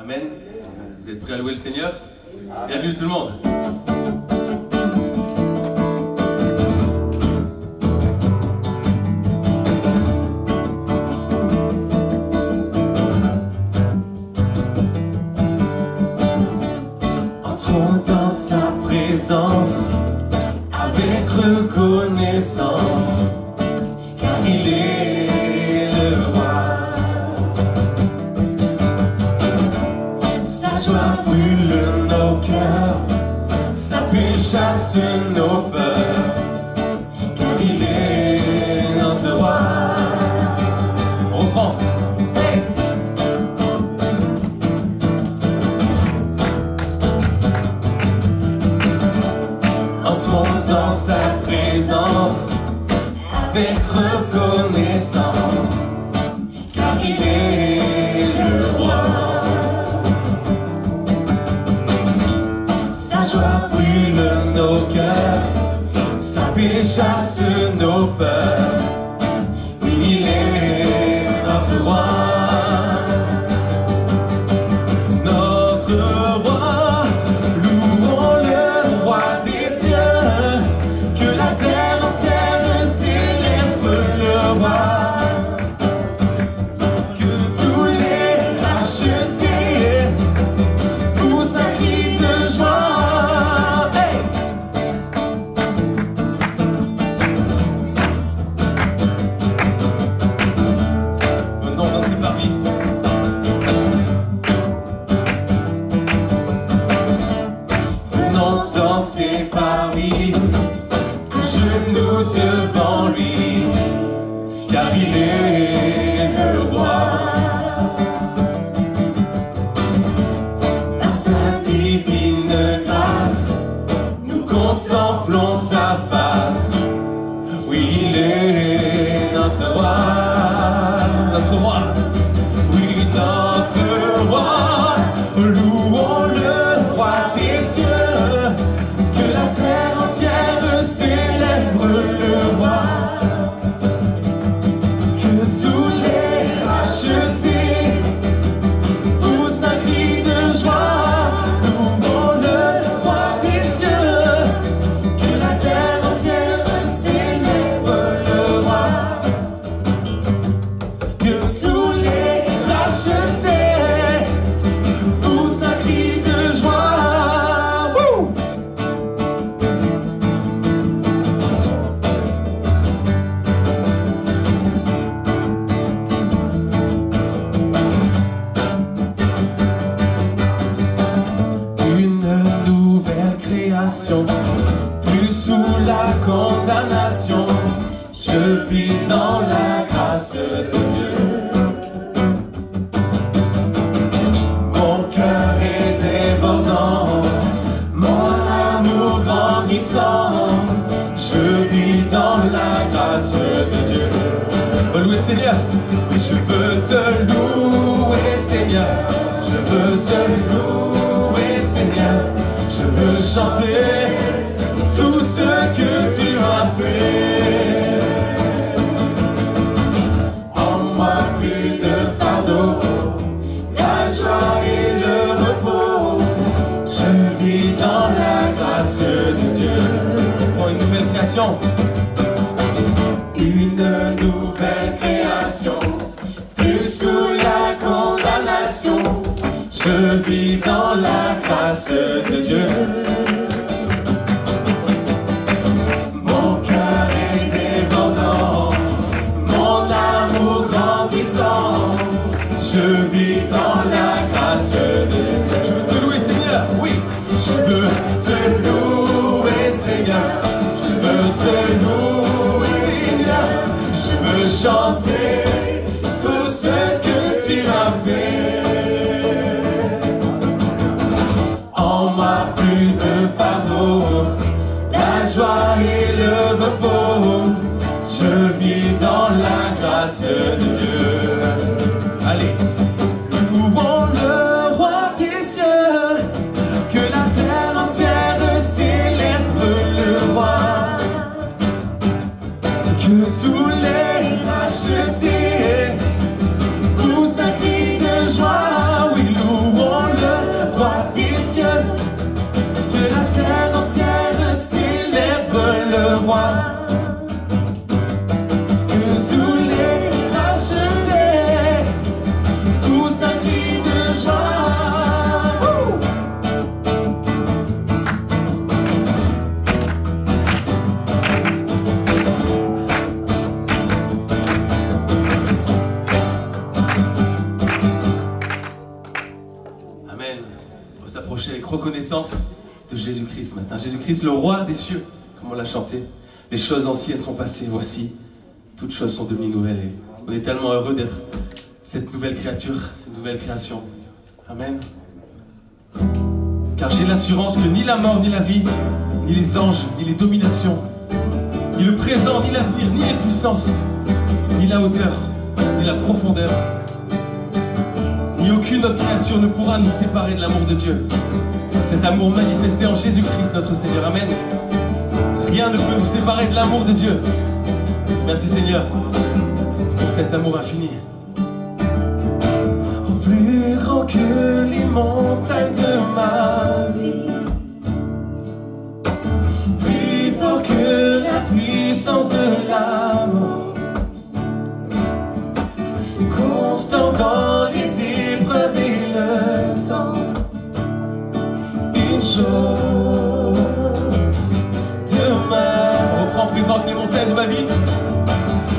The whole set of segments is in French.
Amen. Vous êtes prêts à louer le Seigneur? Bienvenue tout le monde. Entrons dans sa présence avec reconnaissance, car il est le roi. Sa joie brûle nos cœurs, sa paix chasse nos peurs, car il est notre roi. On reprend. Hey! Entrons dans sa présence avec reconnaissance, car il est le roi. Sa joie brûle nos cœurs, sa paix chasse nos peurs. Oui, il est notre roi. Notre roi, louons le roi des cieux, que la terre entière célèbre le roi. Que tous les rachetés poussent un cri de joie. Hey! Venons danser parmi. Venons danser Paris, à genoux devant lui, car il est le roi. Par sa divine grâce, nous contemplons sa face. Oui, il est notre roi, notre roi. Oui, notre roi, louons le roi des cieux, que la terre entière célèbre le roi. Que tous les rachetés poussent un cri de joie. Louons le roi des cieux, que la terre entière célèbre le roi. Que sous les rachetés poussent un cri de joie. Wouh! Une nouvelle création, plus sous la condamnation. Je vis dans la grâce de Dieu. Mon cœur est débordant, mon amour grandissant. Je vis dans la grâce de Dieu. On va louer le Seigneur. Oui, je veux te louer, Seigneur. Je veux te louer, Seigneur. Je veux chanter tout ce que tu as fait. En moi plus de fardeau, la joie et le repos. Je vis dans la grâce de Dieu. Pour une nouvelle création. Une nouvelle création, plus sous la condamnation. Je vis dans la grâce de Dieu. Mon cœur est débordant, mon amour grandissant. Je vis dans la grâce de Dieu. Je veux te louer, Seigneur, oui. Je veux te louer, Seigneur. Je veux te louer, Seigneur. Je veux chanter tout ce que tu as fait. En moi plus de fardeau, la joie et le repos. Je vis dans la grâce de Dieu. Allez, louons le roi des cieux, que la terre entière célèbre le roi. Que tous les rachetés poussent un cri de joie. Oui, louons s'approcher avec reconnaissance de Jésus-Christ ce matin. Jésus-Christ, le roi des cieux, comme on l'a chanté. Les choses anciennes sont passées, voici, toutes choses sont devenues nouvelles. Et on est tellement heureux d'être cette nouvelle créature, cette nouvelle création. Amen. Car j'ai l'assurance que ni la mort, ni la vie, ni les anges, ni les dominations, ni le présent, ni l'avenir, ni les puissances, ni la hauteur, ni la profondeur, ni aucune autre créature ne pourra nous séparer de l'amour de Dieu. Cet amour manifesté en Jésus-Christ notre Seigneur. Amen. Rien ne peut nous séparer de l'amour de Dieu. Merci Seigneur pour cet amour infini. Plus grand que les montagnes de ma vie, plus fort que la puissance de l'amour, constant dans les épreuves et le temps. Une chose demain, reprends plus grand que les montagnes de ma vie,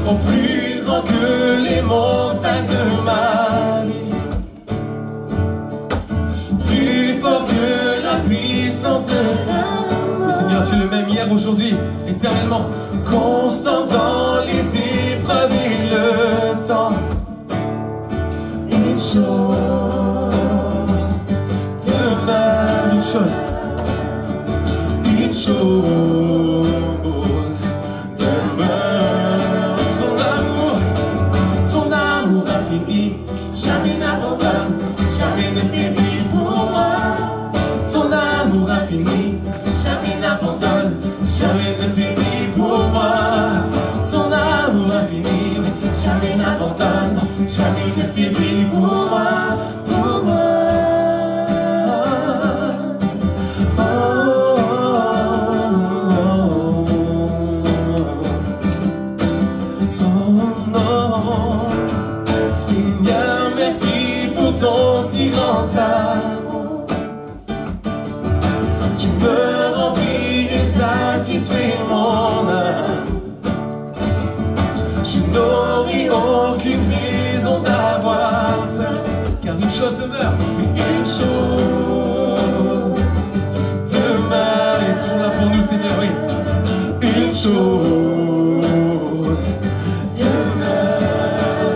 oh, plus grand que les montagnes de ma vie, plus fort que la puissance de l'amour. Oui Seigneur, tu es le même hier, aujourd'hui, éternellement, constant dans les épreuves et le temps. Une chose demain, une chose demain, son amour infini, jamais n'abandonne, jamais ne faiblit pour moi. Ton amour infini, jamais n'abandonne, jamais ne faiblit pour moi. Ton amour infini, jamais n'abandonne, jamais ne faiblit pour moi, pour moi. Seigneur, merci pour ton si grand amour. Tu me remplis et satisfais mon âme. Je n'aurai aucune raison d'avoir peur, car une chose demeure, une chose demeure, et tout là pour nous Seigneur, oui. Une chose demeure,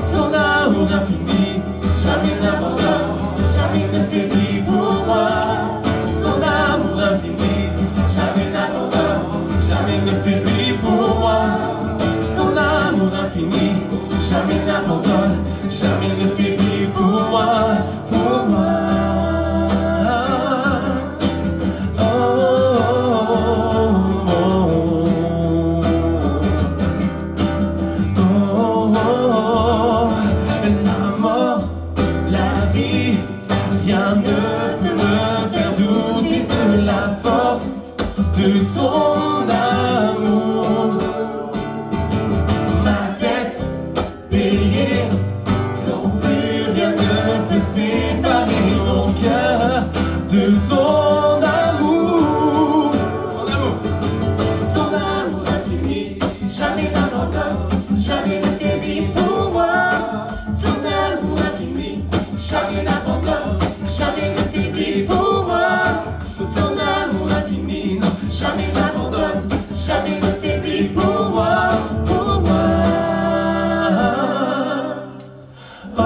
son amour infini, jamais n'abandonne, jamais ne faiblit pour moi. Ton amour infini, jamais n'abandonne, jamais ne faiblit pour moi. Ton amour infini, jamais n'abandonne, jamais ne faiblit pour moi, pour moi. La mort, la vie, rien ne peut me faire douter de la force de ton amour. Ma dette payée, non plus rien ne peut séparer mon cœur de ton amour. Ton amour, ton amour infini, jamais n'abandonne, jamais ne faiblit pour moi. Ton amour infini, jamais n'abandonne, jamais ne faiblit pour moi. Ton amour infini, non, jamais n'abandonne, jamais ne faiblit pour moi, pour moi. Oh,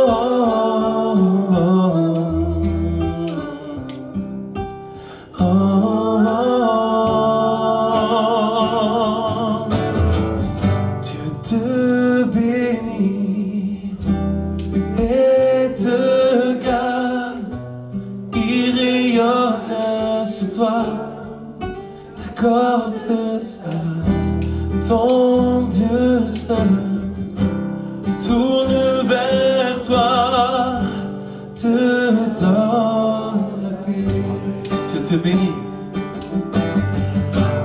oh, oh, oh, oh. Dieu te bénit et te garde, il rayonne sur toi, t'accorde sa grâce. Ton Dieu seul tourne vers toi, te donne la paix. Dieu te bénit,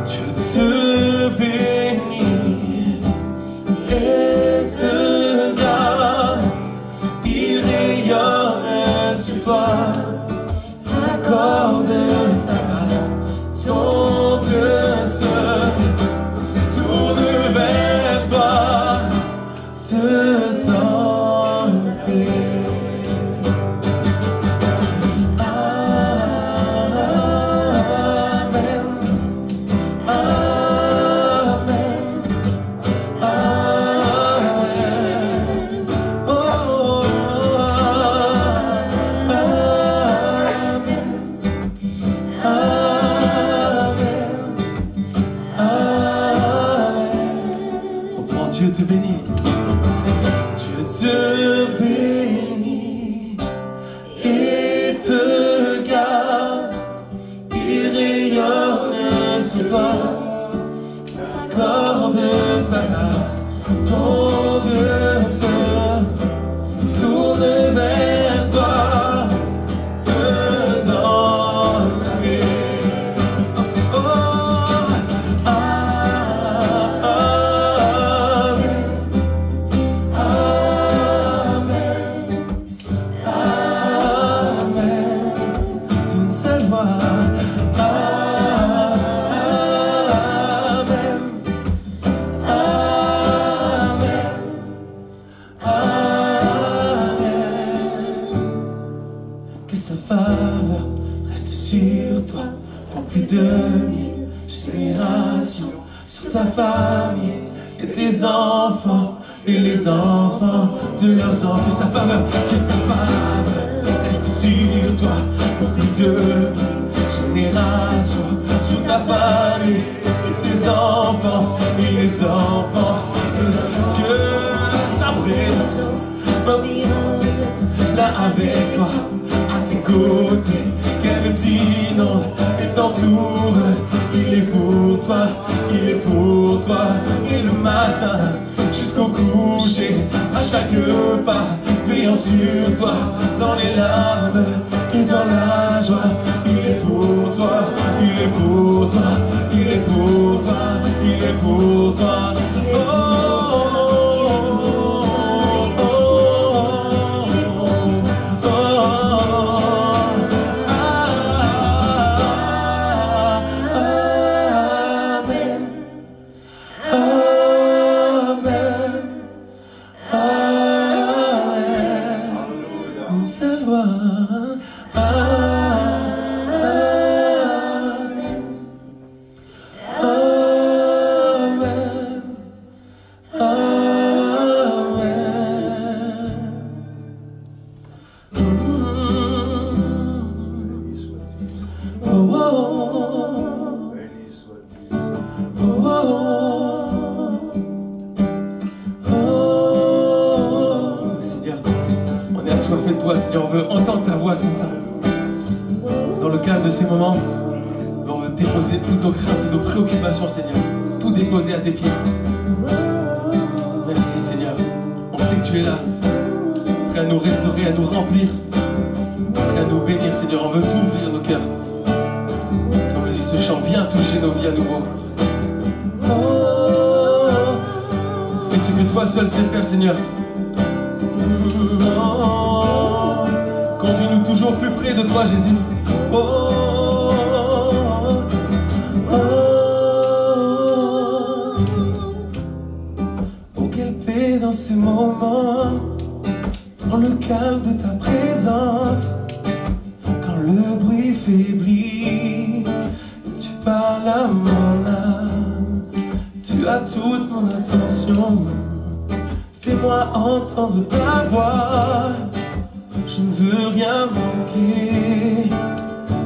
Dieu te bénit et te garde, il rayonne sur toi, t'accorde sa grâce. Ton Dieu seul tourne vers toi, te donne la paix. plus de 1000 générations sur ta famille et tes enfants et les enfants de leurs enfants. Que sa faveur reste sur toi pour plus de 1000 générations sur ta famille et tes enfants et les enfants de leurs enfants. Que sa présence là avec toi, à tes côtés, qu'elle t'inonde et t'entoure. Il est pour toi, il est pour toi. Et le matin jusqu'au coucher, à chaque pas, veillant sur toi, dans les larmes et dans la joie. Il est pour toi, il est pour toi, il est pour toi, il est pour toi. Seigneur, on veut entendre ta voix ce matin. Dans le calme de ces moments, on veut déposer toutes nos craintes, toutes nos préoccupations, Seigneur. Tout déposer à tes pieds. Merci, Seigneur. On sait que tu es là, prêt à nous restaurer, à nous remplir, prêt à nous bénir, Seigneur. On veut t'ouvrir nos cœurs. Comme le dit ce chant, viens toucher nos vies à nouveau. Fais ce que toi seul sais faire, Seigneur. Conduis-nous toujours plus près de toi, Jésus. Oh, oh, oh, quelle paix dans ces moments, dans le calme de ta présence. Quand le bruit faiblit, tu parles à mon âme. Tu as toute mon attention. Fais-moi entendre ta voix. Je ne veux rien manquer.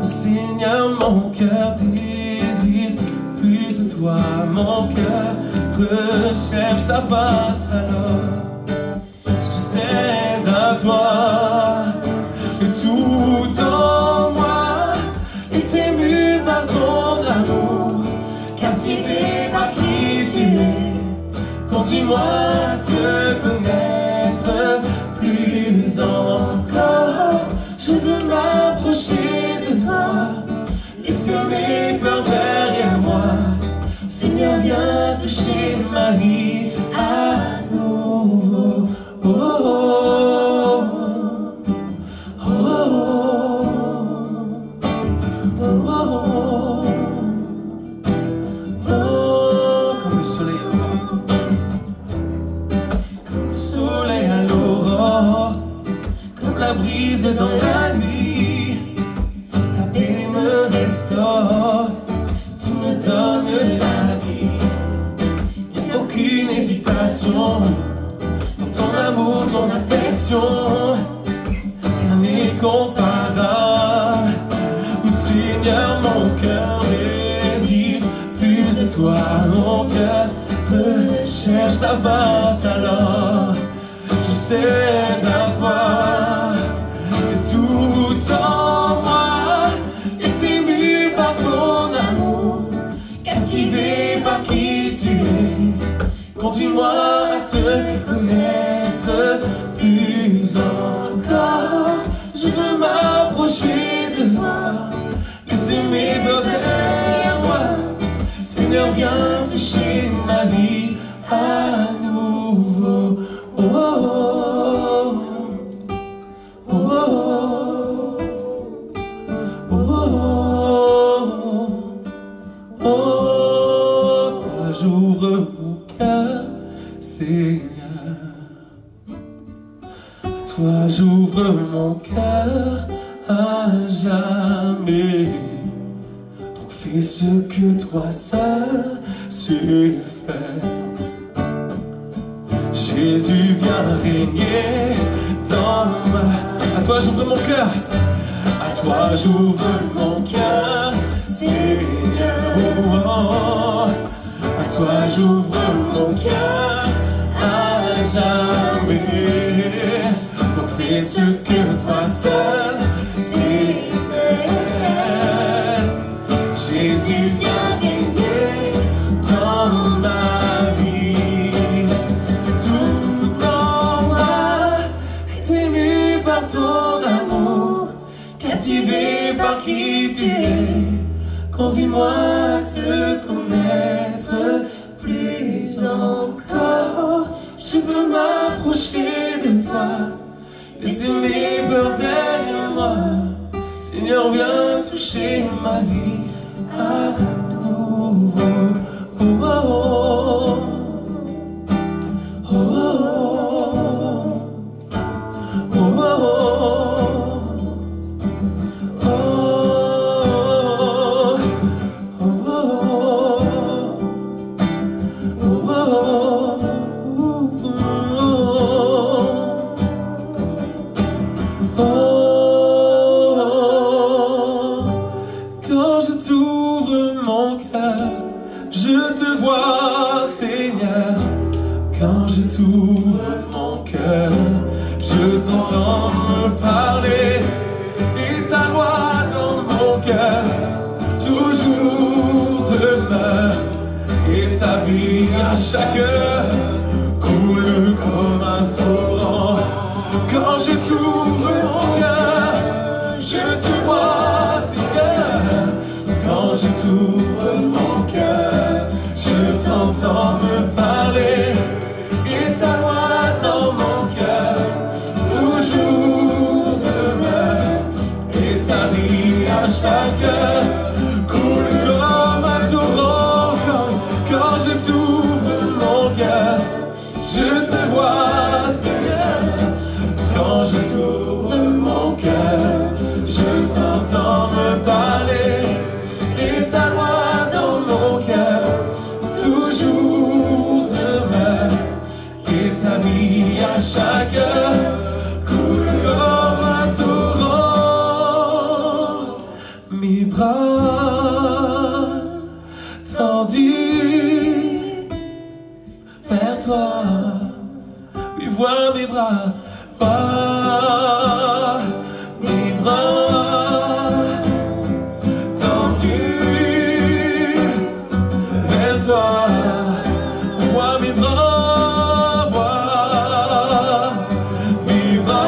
Seigneur, mon cœur désire plus de toi. Mon cœur recherche ta face. Alors je cède à toi. Que tout en moi est ému par ton amour, captivé par qui tu es. Conduis-moi à te connaître plus encore. Je veux m'approcher de toi, laisser mes peurs derrière moi. Seigneur, viens toucher ma vie à nouveau. Oh, oh, oh, oh, oh, oh, oh, comme le soleil. À l'aurore, comme la brise dans la nuit, ta paix me restaure, tu me donnes la vie. Y'a aucune hésitation dans ton amour, ton affection, rien n'est comparable. Oh Seigneur, mon cœur désire plus de toi, mon cœur recherche ta face. Alors je cède à toi, et tout en moi est ému par ton amour, captivé par qui tu es. Conduis-moi à te connaître plus encore. Je veux m'approcher de toi, laisser mes peurs derrière moi. Seigneur, viens toucher ma vie à nouveau. Oh, oh, oh, oh, oh, oh, oh, toi j'ouvre mon cœur, Seigneur. Toi j'ouvre mon cœur à jamais. Donc fais fais ce que toi seul sais faire. Jésus, viens régner dans ma... À toi j'ouvre mon cœur, à toi j'ouvre mon cœur, Seigneur. Oh, oh. À toi j'ouvre mon cœur à jamais. Donc fais ce que toi seul sais faire. Jésus, viens régner dans ma vie. Tout en moi est ému par ton amour, captivé par qui tu es. Conduis-moi à te connaître plus encore. Je veux m'approcher de toi, laisser mes peurs derrière moi. Seigneur, viens toucher ma vie à nouveau. Oh, oh, oh. Oh, oh, oh. Oh, oh, oh. Quand je t'ouvre mon cœur, je te vois, Seigneur. Quand je t'ouvre mon cœur, je t'entends me parler. Et ta loi dans mon cœur toujours demeure. Et ta vie à chaque heure coule comme un torrent. Quand je t'ouvre mon cœur, je te vois, Seigneur. Quand je t'ouvre mon cœur, je t'entends me parler. Et ta loi dans mon cœur toujours demeure. Et ta vie à chaque heure coule comme un torrent. Quand je t'ouvre mon cœur, je te vois, Seigneur. Quand je t'ouvre mon cœur, je t'entends me parler. Et ta loi dans mon cœur toujours demeure. Et sa vie à chaque heure coule comme un torrent. Mes bras tendus vers toi, oui, vois mes bras. Mes bras tendus vers toi, vois mes bras, vois mes bras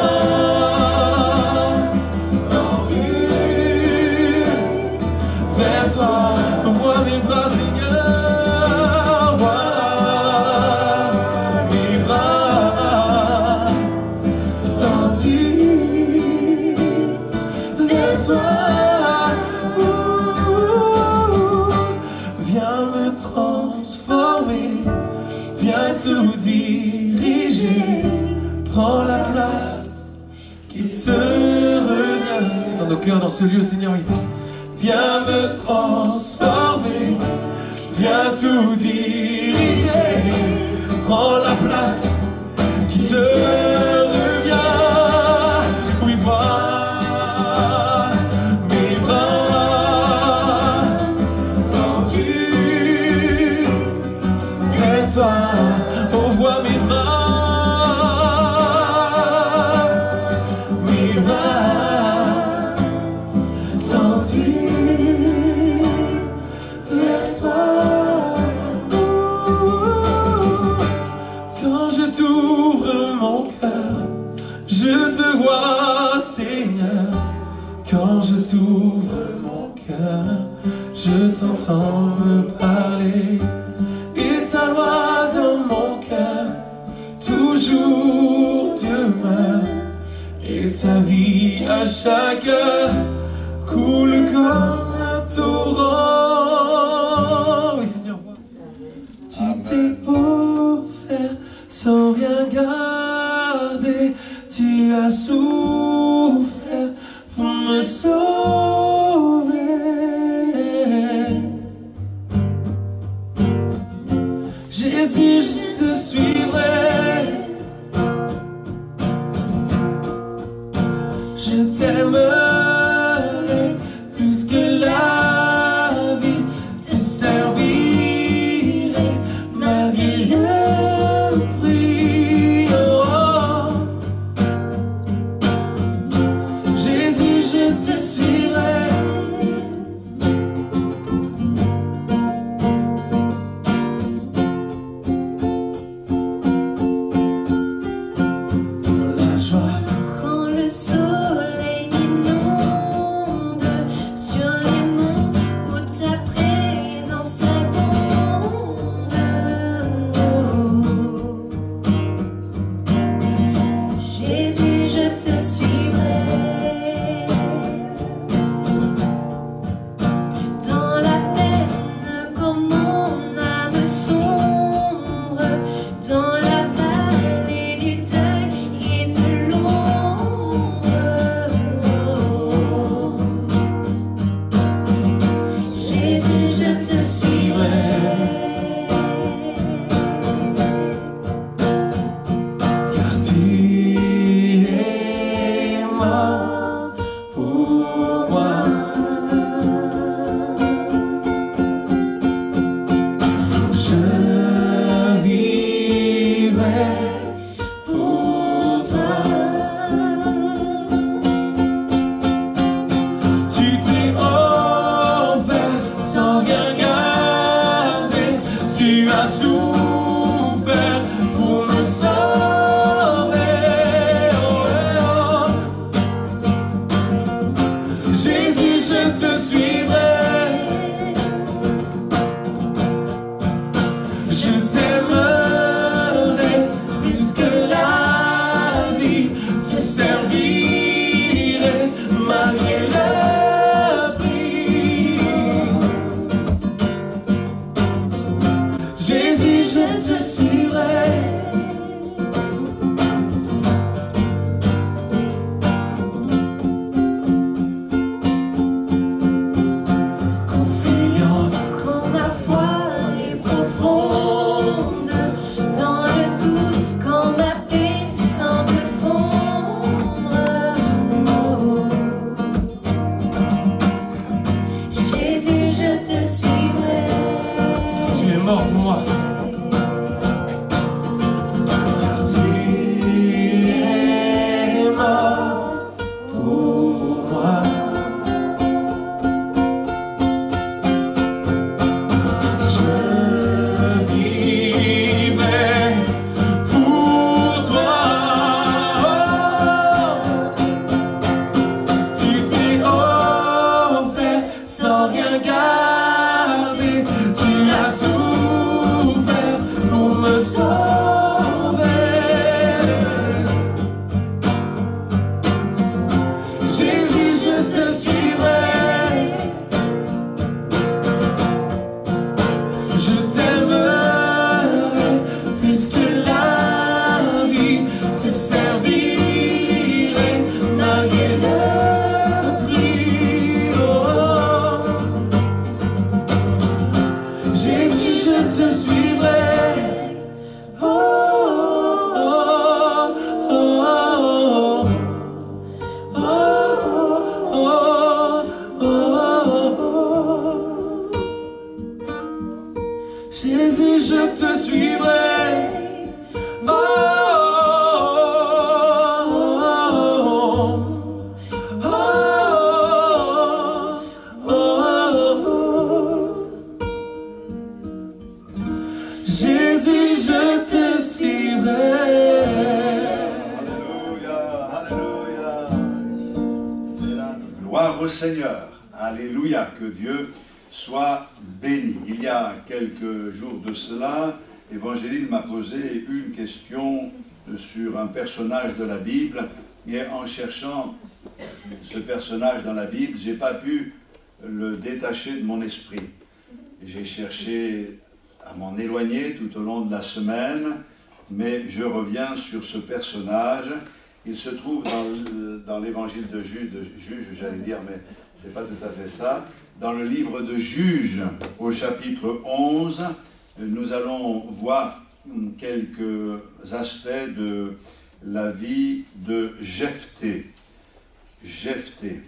tendus vers toi, vois mes bras, Seigneur, vois mes bras tendus vers toi. Viens me transformer, viens tout diriger. Prends la place qui te revient dans nos cœurs, dans ce lieu, Seigneur. Viens me transformer, viens tout diriger. Prends la place qui te revient. Oui, vois mes bras tendus vers toi. Oh, vois mes bras tendus vers toi. Quand je t'ouvre mon cœur, je te vois, Seigneur. Quand je t'ouvre mon cœur, je t'entends me parler. Et ta loi dans mon cœur toujours demeure. Et sa vie à chaque heure coule comme un torrent. Oui, Seigneur, vois. Tu t'es offert sans rien garder. Tu as souffert pour me sauver. je t'aimerai plus que la vie, te servirai malgré le prix. Oh, Jésus, je te suivrai. Quand le soleil m'inonde sur les monts où ta présence abonde, Jésus, je te suivrai. Dans la peine comme mon âme sombre, dans la vallée du deuil et de l'ombre, Jésus, je te suivrai. Car tu es mort pour moi. Je vivrai pour toi. Tu t'es offert sans rien garder. Tu as souffert pour me sauver. Oh, oh. Jésus, je te suivrai. Je t'aimerai plus que la vie, te servirai malgré le prix. Jésus, je te suivrai. Confiant Quand ma foi est profonde, dans le doute, quand ma paix semble fondre, Jésus, je te suivrai. tu es mort pour moi. Car tu es mort pour moi. Je vivrai pour toi. Tu t'es offert sans rien garder. Tu as souffert pour me sauver. Jésus, je te suivrai. Je t'aimerai plus que la vie, te servirai malgré le prix. Oh, Jésus, je te suivrai. Oh, oh, oh, oh, oh, oh, oh. Jésus, je te suivrai. Oh, oh, oh, oh, oh. Jésus, je te suivrai. Alléluia, alléluia. C'est la gloire au Seigneur. Alléluia, que Dieu soit béni. Il y a quelques jours de cela, Évangéline m'a posé une question sur un personnage de la Bible, mais en cherchant ce personnage dans la Bible, je n'ai pas pu le détacher de mon esprit. J'ai cherché à m'en éloigner tout au long de la semaine, mais je reviens sur ce personnage. Il se trouve dans l'évangile de Juge, j'allais dire, mais ce n'est pas tout à fait ça. Dans le livre de Juge, au chapitre 11, nous allons voir quelques aspects de la vie de Jephthé. Jephthé.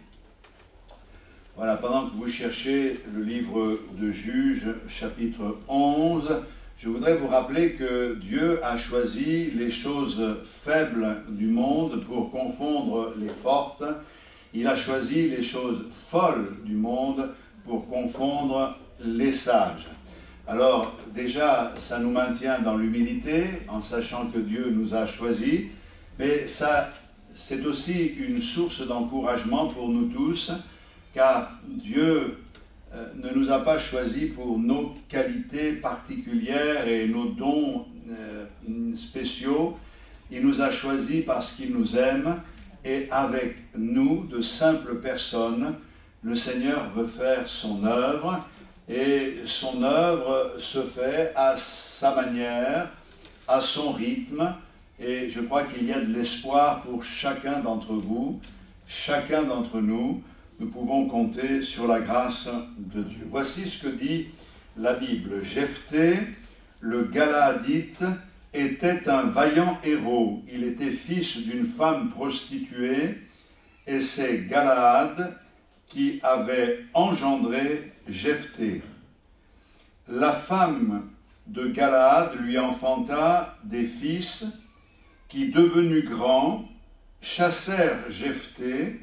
Voilà, pendant que vous cherchez le livre de Juges, chapitre 11, je voudrais vous rappeler que Dieu a choisi les choses faibles du monde pour confondre les fortes. Il a choisi les choses folles du monde pour confondre les sages. Alors déjà, ça nous maintient dans l'humilité, en sachant que Dieu nous a choisis, mais ça, c'est aussi une source d'encouragement pour nous tous, car Dieu ne nous a pas choisis pour nos qualités particulières et nos dons spéciaux. Il nous a choisis parce qu'il nous aime, et avec nous, de simples personnes, le Seigneur veut faire son œuvre, et son œuvre se fait à sa manière, à son rythme, et je crois qu'il y a de l'espoir pour chacun d'entre vous, chacun d'entre nous. Nous pouvons compter sur la grâce de Dieu. Voici ce que dit la Bible. Jephthé, le Galaadite, était un vaillant héros. Il était fils d'une femme prostituée, et c'est Galaad qui avait engendré Jephthé. La femme de Galaad lui enfanta des fils qui, devenus grands, chassèrent Jephthé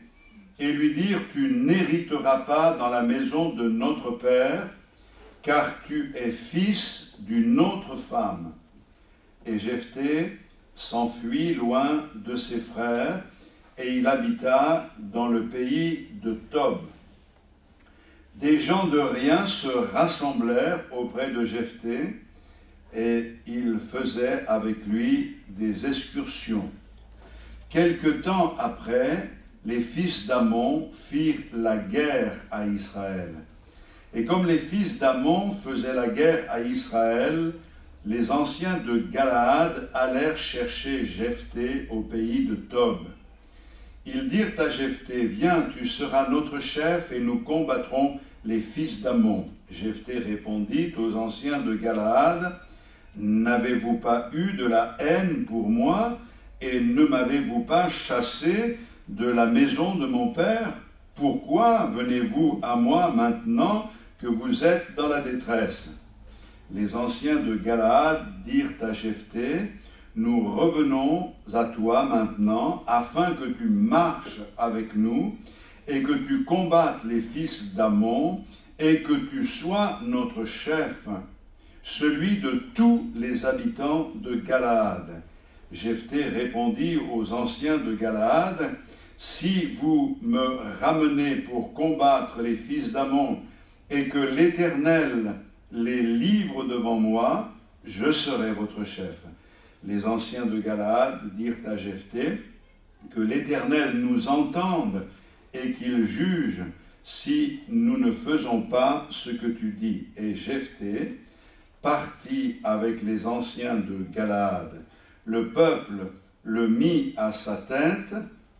et lui dirent « Tu n'hériteras pas dans la maison de notre père, car tu es fils d'une autre femme. » Et Jephthé s'enfuit loin de ses frères, et il habita dans le pays de Tob. Des gens de rien se rassemblèrent auprès de Jephthé, et ils faisaient avec lui des excursions. Quelque temps après, les fils d'Ammon firent la guerre à Israël. Et comme les fils d'Ammon faisaient la guerre à Israël, les anciens de Galaad allèrent chercher Jephthé au pays de Tob. Ils dirent à Jephthé, « Viens, tu seras notre chef et nous combattrons les fils d'Ammon. » Jephthé répondit aux anciens de Galaad, « N'avez-vous pas eu de la haine pour moi et ne m'avez-vous pas chassé de la maison de mon père? Pourquoi venez-vous à moi maintenant que vous êtes dans la détresse? » Les anciens de Galaad dirent à Jephthé, « Nous revenons à toi maintenant, afin que tu marches avec nous, et que tu combattes les fils d'Ammon, et que tu sois notre chef, celui de tous les habitants de Galaad. » Jephthé répondit aux anciens de Galaad, « Si vous me ramenez pour combattre les fils d'Ammon, et que l'Éternel les livre devant moi, je serai votre chef. » Les anciens de Galaad dirent à Jephthé, « Que l'Éternel nous entende et qu'il juge si nous ne faisons pas ce que tu dis. » Et Jephthé partit avec les anciens de Galaad. Le peuple le mit à sa tête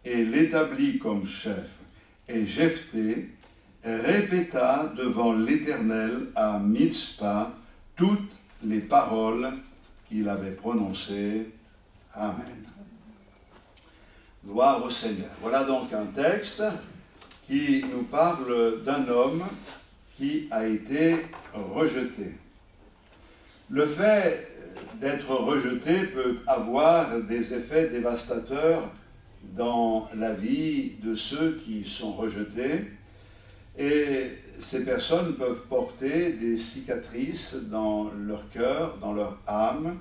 et l'établit comme chef. Et Jephthé répéta devant l'Éternel à Mitzpa toutes les paroles qu'il avait prononcées. Amen. Gloire au Seigneur. Voilà donc un texte qui nous parle d'un homme qui a été rejeté. Le fait d'être rejeté peut avoir des effets dévastateurs dans la vie de ceux qui sont rejetés, et ces personnes peuvent porter des cicatrices dans leur cœur, dans leur âme,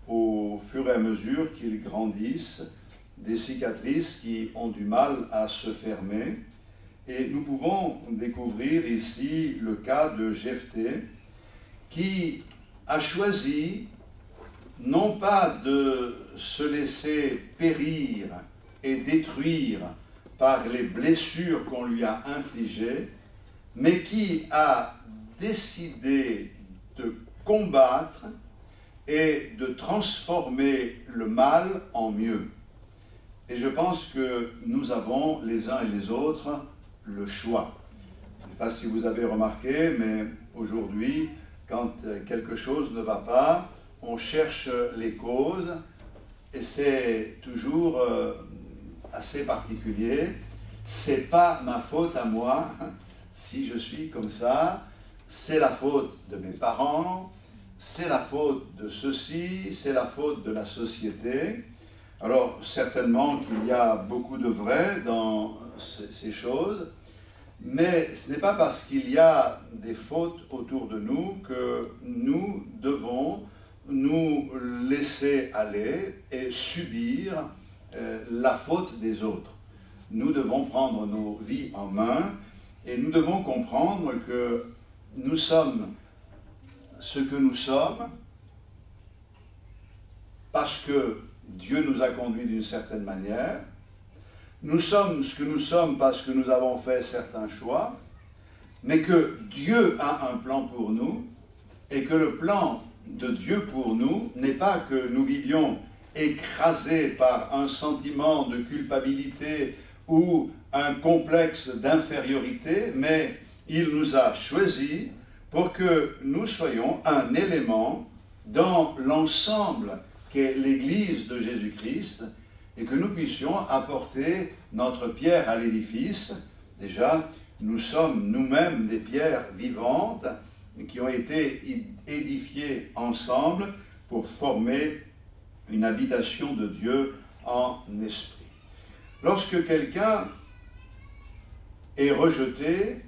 au fur et à mesure qu'ils grandissent, des cicatrices qui ont du mal à se fermer. Et nous pouvons découvrir ici le cas de Jephthé, qui a choisi non pas de se laisser périr et détruire par les blessures qu'on lui a infligées, mais qui a décidé de combattre et de transformer le mal en mieux. Et je pense que nous avons les uns et les autres le choix. Je ne sais pas si vous avez remarqué, mais aujourd'hui, quand quelque chose ne va pas, on cherche les causes, et c'est toujours assez particulier. c'est pas ma faute à moi si je suis comme ça, c'est la faute de mes parents, c'est la faute de ceci, c'est la faute de la société. Alors, certainement qu'il y a beaucoup de vrai dans ces choses, mais ce n'est pas parce qu'il y a des fautes autour de nous que nous devons nous laisser aller et subir la faute des autres. Nous devons prendre nos vies en main et nous devons comprendre que nous sommes ce que nous sommes parce que Dieu nous a conduits d'une certaine manière. Nous sommes ce que nous sommes parce que nous avons fait certains choix, mais que Dieu a un plan pour nous et que le plan de Dieu pour nous n'est pas que nous vivions écrasés par un sentiment de culpabilité ou un complexe d'infériorité, mais il nous a choisis pour que nous soyons un élément dans l'ensemble qu'est l'Église de Jésus-Christ et que nous puissions apporter notre pierre à l'édifice. Déjà, nous sommes nous-mêmes des pierres vivantes qui ont été édifiées ensemble pour former une habitation de Dieu en esprit. Lorsque quelqu'un est rejeté,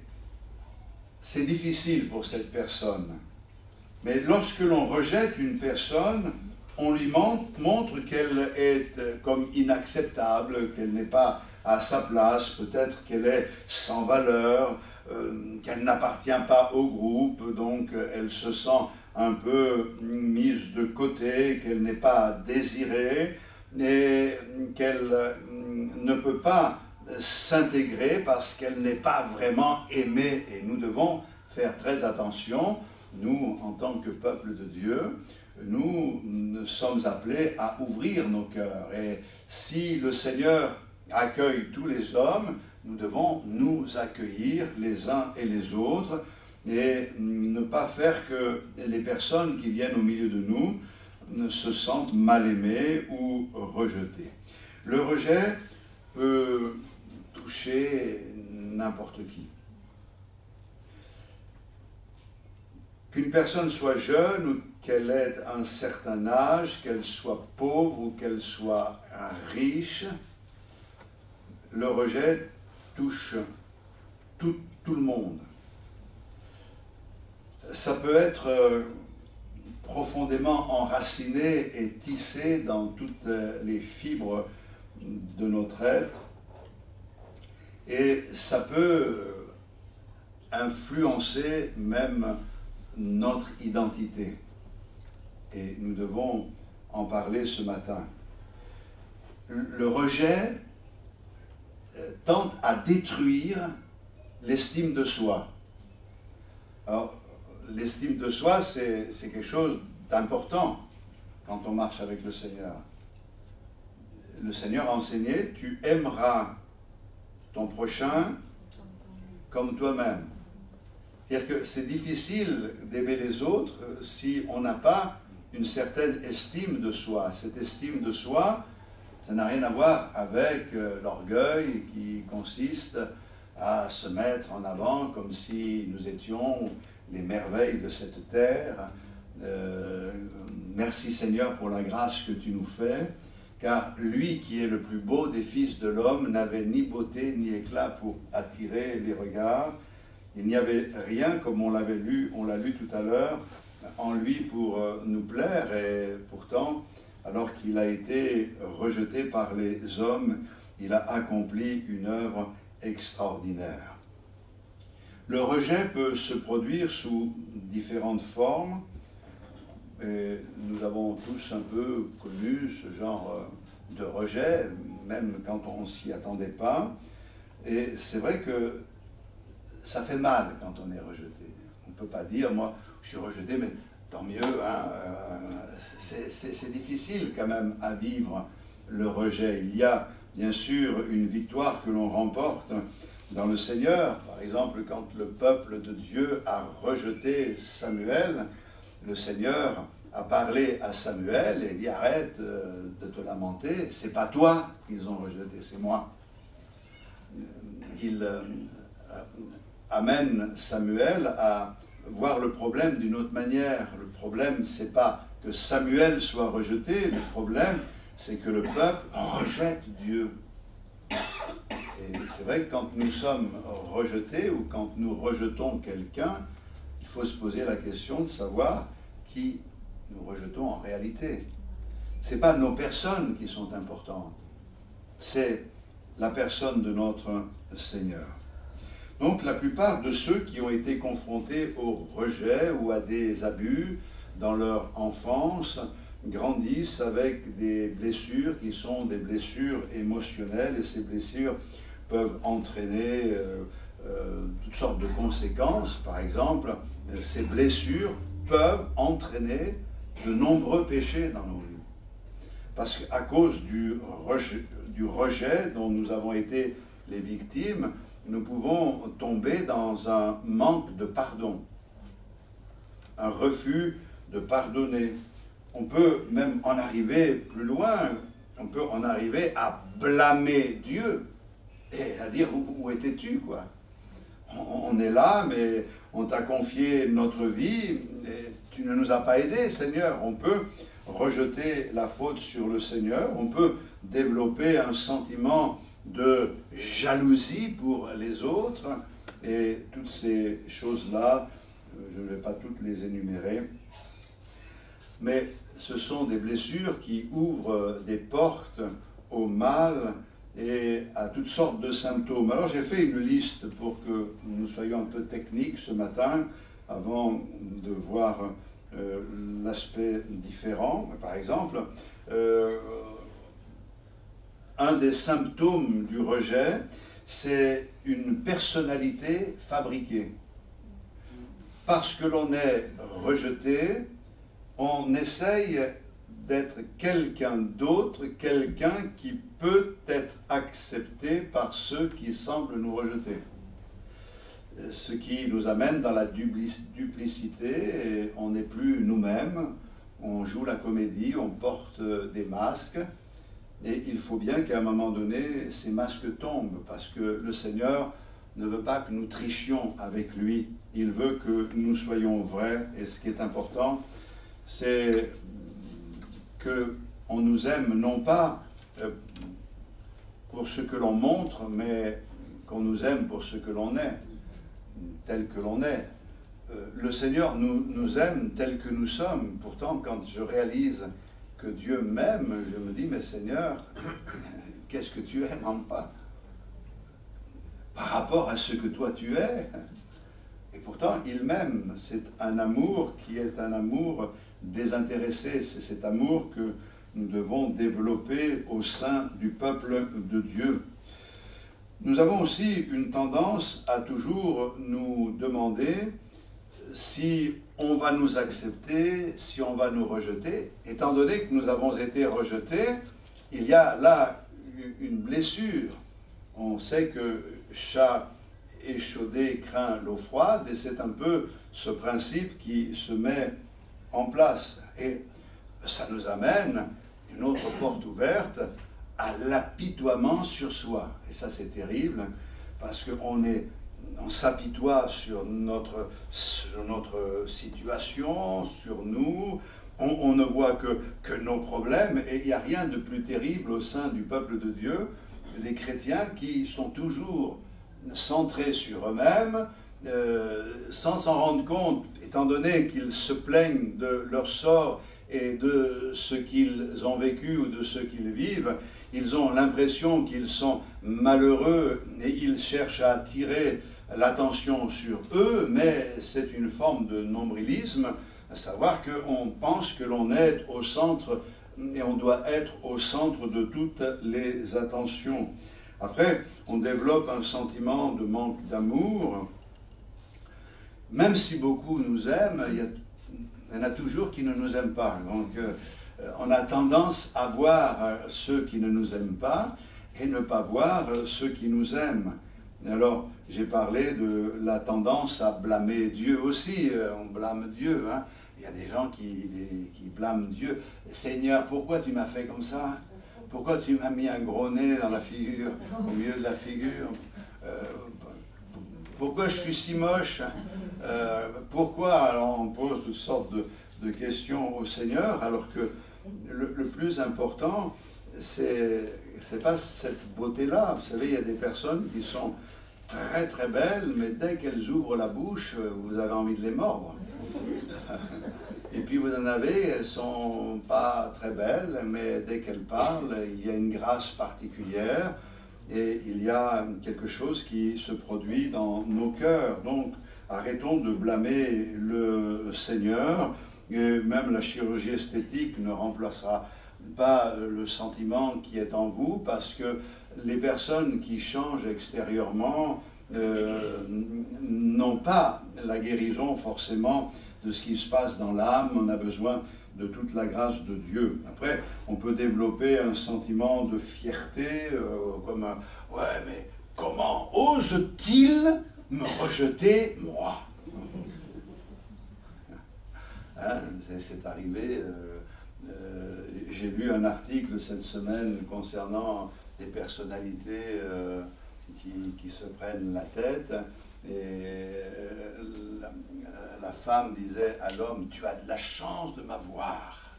c'est difficile pour cette personne. Mais lorsque l'on rejette une personne, on lui montre qu'elle est comme inacceptable, qu'elle n'est pas à sa place, peut-être qu'elle est sans valeur, qu'elle n'appartient pas au groupe, donc elle se sent un peu mise de côté, qu'elle n'est pas désirée et qu'elle ne peut pas s'intégrer parce qu'elle n'est pas vraiment aimée. Et nous devons faire très attention, nous, en tant que peuple de Dieu, nous sommes appelés à ouvrir nos cœurs. Et si le Seigneur accueille tous les hommes, nous devons nous accueillir les uns et les autres et ne pas faire que les personnes qui viennent au milieu de nous se sentent mal aimées ou rejetées. Le rejet peut toucher n'importe qui. Qu'une personne soit jeune ou qu'elle ait un certain âge, qu'elle soit pauvre ou qu'elle soit riche, le rejet touche tout le monde. Ça peut être profondément enraciné et tissé dans toutes les fibres de notre être, et ça peut influencer même notre identité. Et nous devons en parler ce matin. Le rejet tente à détruire l'estime de soi. Alors, l'estime de soi, c'est quelque chose d'important quand on marche avec le Seigneur. Le Seigneur a enseigné, tu aimeras ton prochain comme toi-même. C'est-à-dire que c'est difficile d'aimer les autres si on n'a pas une certaine estime de soi. Cette estime de soi, ça n'a rien à voir avec l'orgueil qui consiste à se mettre en avant comme si nous étions les merveilles de cette terre. Merci Seigneur pour la grâce que tu nous fais, car lui qui est le plus beau des fils de l'homme n'avait ni beauté ni éclat pour attirer les regards. Il n'y avait rien, comme on l'a lu tout à l'heure, en lui pour nous plaire, et pourtant, alors qu'il a été rejeté par les hommes, il a accompli une œuvre extraordinaire. Le rejet peut se produire sous différentes formes, et nous avons tous un peu connu ce genre de rejet, même quand on ne s'y attendait pas, et c'est vrai que ça fait mal quand on est rejeté. On ne peut pas dire, moi, je suis rejeté, mais tant mieux. Hein, c'est difficile quand même à vivre le rejet. Il y a bien sûr une victoire que l'on remporte dans le Seigneur. Par exemple, quand le peuple de Dieu a rejeté Samuel, le Seigneur a parlé à Samuel et dit, arrête de te lamenter, c'est pas toi qu'ils ont rejeté, c'est moi. il amène Samuel à voir le problème d'une autre manière. Le problème, c'est pas que Samuel soit rejeté, le problème, c'est que le peuple rejette Dieu. Et c'est vrai que quand nous sommes rejetés ou quand nous rejetons quelqu'un, il faut se poser la question de savoir qui nous rejetons en réalité. Ce n'est pas nos personnes qui sont importantes, c'est la personne de notre Seigneur. Donc la plupart de ceux qui ont été confrontés au rejet ou à des abus dans leur enfance grandissent avec des blessures qui sont des blessures émotionnelles, et ces blessures peuvent entraîner toutes sortes de conséquences. Par exemple, ces blessures peuvent entraîner de nombreux péchés dans nos vies. Parce qu'à cause du rejet dont nous avons été les victimes, nous pouvons tomber dans un manque de pardon, un refus de pardonner. On peut même en arriver plus loin, on peut en arriver à blâmer Dieu et à dire où étais-tu, quoi. On est là, mais on t'a confié notre vie et tu ne nous as pas aidés, Seigneur. On peut rejeter la faute sur le Seigneur, on peut développer un sentiment de jalousie pour les autres, et toutes ces choses-là, je ne vais pas toutes les énumérer, mais ce sont des blessures qui ouvrent des portes au mal et à toutes sortes de symptômes. Alors j'ai fait une liste pour que nous soyons un peu techniques ce matin, avant de voir l'aspect différent. Par exemple, un des symptômes du rejet, c'est une personnalité fabriquée. Parce que l'on est rejeté, on essaye d'être quelqu'un d'autre, quelqu'un qui peut être accepté par ceux qui semblent nous rejeter. Ce qui nous amène dans la duplicité, et on n'est plus nous-mêmes, on joue la comédie, on porte des masques, et il faut bien qu'à un moment donné, ces masques tombent, parce que le Seigneur ne veut pas que nous trichions avec lui, il veut que nous soyons vrais, et ce qui est important, c'est qu'on nous aime non pas pour ce que l'on montre, mais qu'on nous aime pour ce que l'on est, tel que l'on est. Le Seigneur nous aime tel que nous sommes. Pourtant, quand je réalise que Dieu m'aime, je me dis, mais Seigneur, qu'est-ce que tu aimes enfin par rapport à ce que toi tu es? Et pourtant, il m'aime. C'est un amour qui est un amour désintéressé. C'est cet amour que nous devons développer au sein du peuple de Dieu. Nous avons aussi une tendance à toujours nous demander si on va nous accepter, si on va nous rejeter. Étant donné que nous avons été rejetés, il y a là une blessure. On sait que chat échaudé craint l'eau froide, et c'est un peu ce principe qui se met en place. Et ça nous amène une autre porte ouverte à l'apitoiement sur soi. Et ça, c'est terrible, parce qu'on s'apitoie sur notre situation, sur nous. On ne voit que nos problèmes, et il n'y a rien de plus terrible au sein du peuple de Dieu que des chrétiens qui sont toujours centrés sur eux-mêmes, sans s'en rendre compte, étant donné qu'ils se plaignent de leur sort et de ce qu'ils ont vécu ou de ce qu'ils vivent. Ils ont l'impression qu'ils sont malheureux et ils cherchent à attirer l'attention sur eux, mais c'est une forme de nombrilisme, à savoir qu'on pense que l'on est au centre et on doit être au centre de toutes les attentions. Après, on développe un sentiment de manque d'amour. Même si beaucoup nous aiment, il y en a toujours qui ne nous aiment pas. Donc, on a tendance à voir ceux qui ne nous aiment pas et ne pas voir ceux qui nous aiment. Alors, j'ai parlé de la tendance à blâmer Dieu aussi. On blâme Dieu, hein. Il y a des gens qui blâment Dieu. Seigneur, pourquoi tu m'as fait comme ça? Pourquoi tu m'as mis un gros nez dans la figure, au milieu de la figure? pourquoi je suis si moche? Pourquoi? Alors on pose toutes sortes de questions au Seigneur, alors que le plus important, c'est pas cette beauté-là. Vous savez, il y a des personnes qui sont très très belles, mais dès qu'elles ouvrent la bouche, vous avez envie de les mordre. Et puis vous en avez, elles sont pas très belles, mais dès qu'elles parlent, il y a une grâce particulière et il y a quelque chose qui se produit dans nos cœurs. Donc arrêtons de blâmer le Seigneur, et même la chirurgie esthétique ne remplacera pas le sentiment qui est en vous, parce que les personnes qui changent extérieurement n'ont pas la guérison forcément de ce qui se passe dans l'âme. On a besoin de toute la grâce de Dieu. Après, on peut développer un sentiment de fierté, comme un « ouais, mais comment ose-t-il me rejeter, moi ?» Hein, c'est arrivé, j'ai lu un article cette semaine concernant des personnalités qui se prennent la tête, et la femme disait à l'homme « tu as de la chance de m'avoir ».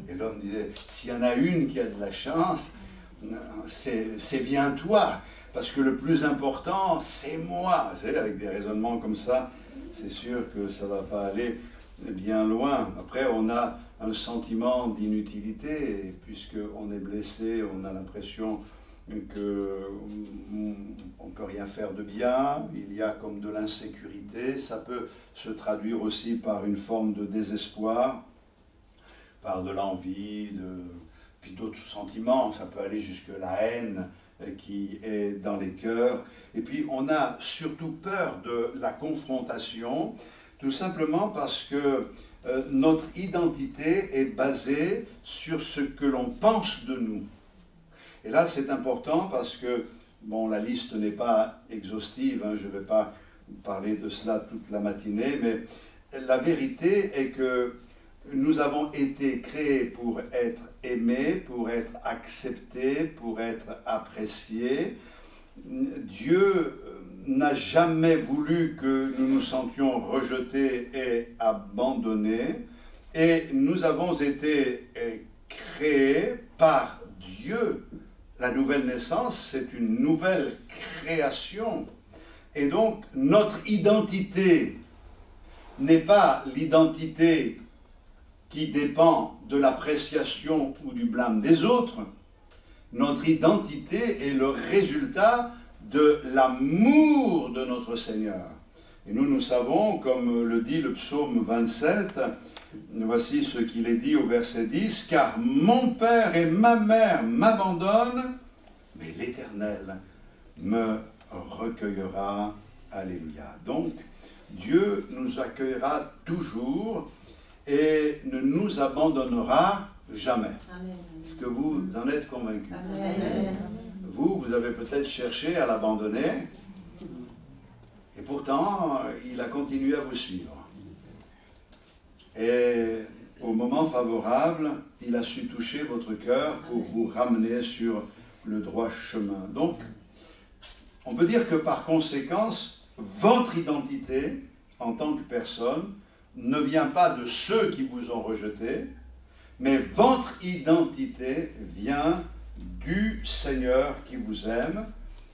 Et l'homme disait « s'il y en a une qui a de la chance, c'est bien toi, parce que le plus important, c'est moi ». Vous savez, avec des raisonnements comme ça, c'est sûr que ça ne va pas aller bien loin. Après, on a un sentiment d'inutilité, puisqu'on est blessé, on a l'impression qu'on ne peut rien faire de bien, il y a comme de l'insécurité, ça peut se traduire aussi par une forme de désespoir, par de l'envie, puis d'autres sentiments, ça peut aller jusque la haine qui est dans les cœurs. Et puis on a surtout peur de la confrontation, tout simplement parce que notre identité est basée sur ce que l'on pense de nous. Et là, c'est important parce que, bon, la liste n'est pas exhaustive, hein, je ne vais pas parler de cela toute la matinée, mais la vérité est que nous avons été créés pour être aimés, pour être acceptés, pour être appréciés. Dieu n'a jamais voulu que nous nous sentions rejetés et abandonnés, et nous avons été créés par Dieu. La nouvelle naissance, c'est une nouvelle création. Et donc, notre identité n'est pas l'identité qui dépend de l'appréciation ou du blâme des autres. Notre identité est le résultat de l'amour de notre Seigneur. Et nous savons, comme le dit le psaume 27, voici ce qu'il est dit au verset 10, « Car mon père et ma mère m'abandonnent, mais l'Éternel me recueillera. » Alléluia. Donc, Dieu nous accueillera toujours et ne nous abandonnera jamais. Amen. Est-ce que vous en êtes convaincus? Amen. Vous avez peut-être cherché à l'abandonner, et pourtant, il a continué à vous suivre. Et au moment favorable, il a su toucher votre cœur pour vous ramener sur le droit chemin. Donc, on peut dire que par conséquence, votre identité en tant que personne ne vient pas de ceux qui vous ont rejeté, mais votre identité vient du Seigneur qui vous aime,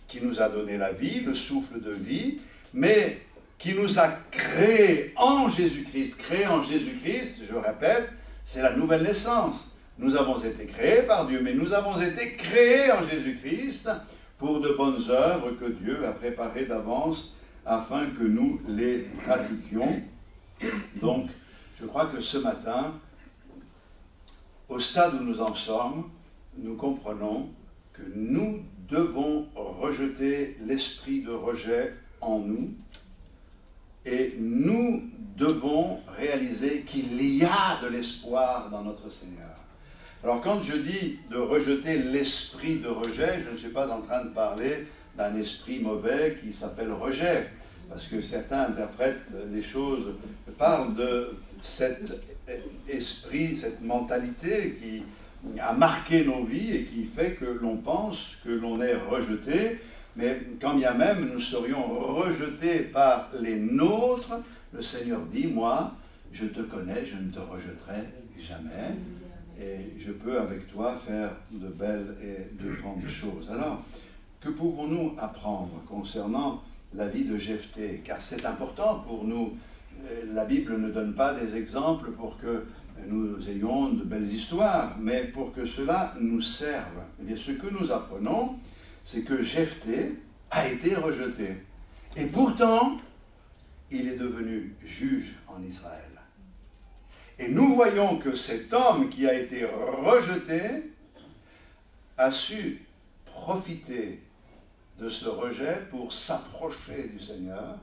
qui nous a donné la vie, le souffle de vie, mais qui nous a créés en Jésus-Christ. Créés en Jésus-Christ, je répète, c'est la nouvelle naissance. Nous avons été créés par Dieu, mais nous avons été créés en Jésus-Christ pour de bonnes œuvres que Dieu a préparées d'avance afin que nous les pratiquions. Donc, je crois que ce matin, au stade où nous en sommes, nous comprenons que nous devons rejeter l'esprit de rejet en nous et nous devons réaliser qu'il y a de l'espoir dans notre Seigneur. Alors quand je dis de rejeter l'esprit de rejet, je ne suis pas en train de parler d'un esprit mauvais qui s'appelle rejet, parce que certains interprètent les choses, parlent de cet esprit, cette mentalité qui a marqué nos vies et qui fait que l'on pense que l'on est rejeté. mais quand bien même nous serions rejetés par les nôtres, le Seigneur dit, moi, je te connais, je ne te rejetterai jamais, et je peux avec toi faire de belles et de grandes choses. Alors, que pouvons-nous apprendre concernant la vie de Jephthé? Car c'est important pour nous. La Bible ne donne pas des exemples pour que nous ayons de belles histoires, mais pour que cela nous serve. Eh bien, ce que nous apprenons, c'est que Jephthé a été rejeté. Et pourtant, il est devenu juge en Israël. Et nous voyons que cet homme qui a été rejeté a su profiter de ce rejet pour s'approcher du Seigneur.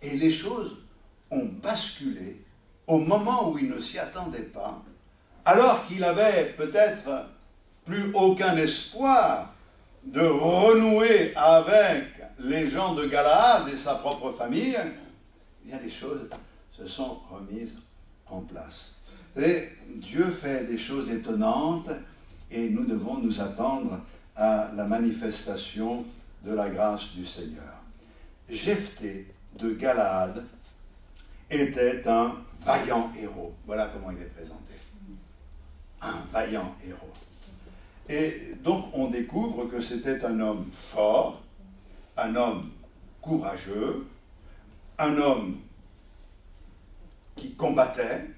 Et les choses ont basculé au moment où il ne s'y attendait pas, alors qu'il avait peut-être plus aucun espoir de renouer avec les gens de Galaad et sa propre famille. Eh bien, les choses se sont remises en place. Et Dieu fait des choses étonnantes et nous devons nous attendre à la manifestation de la grâce du Seigneur. Jephthé de Galaad était un vaillant héros. Voilà comment il est présenté. Un vaillant héros. Et donc on découvre que c'était un homme fort, un homme courageux, un homme qui combattait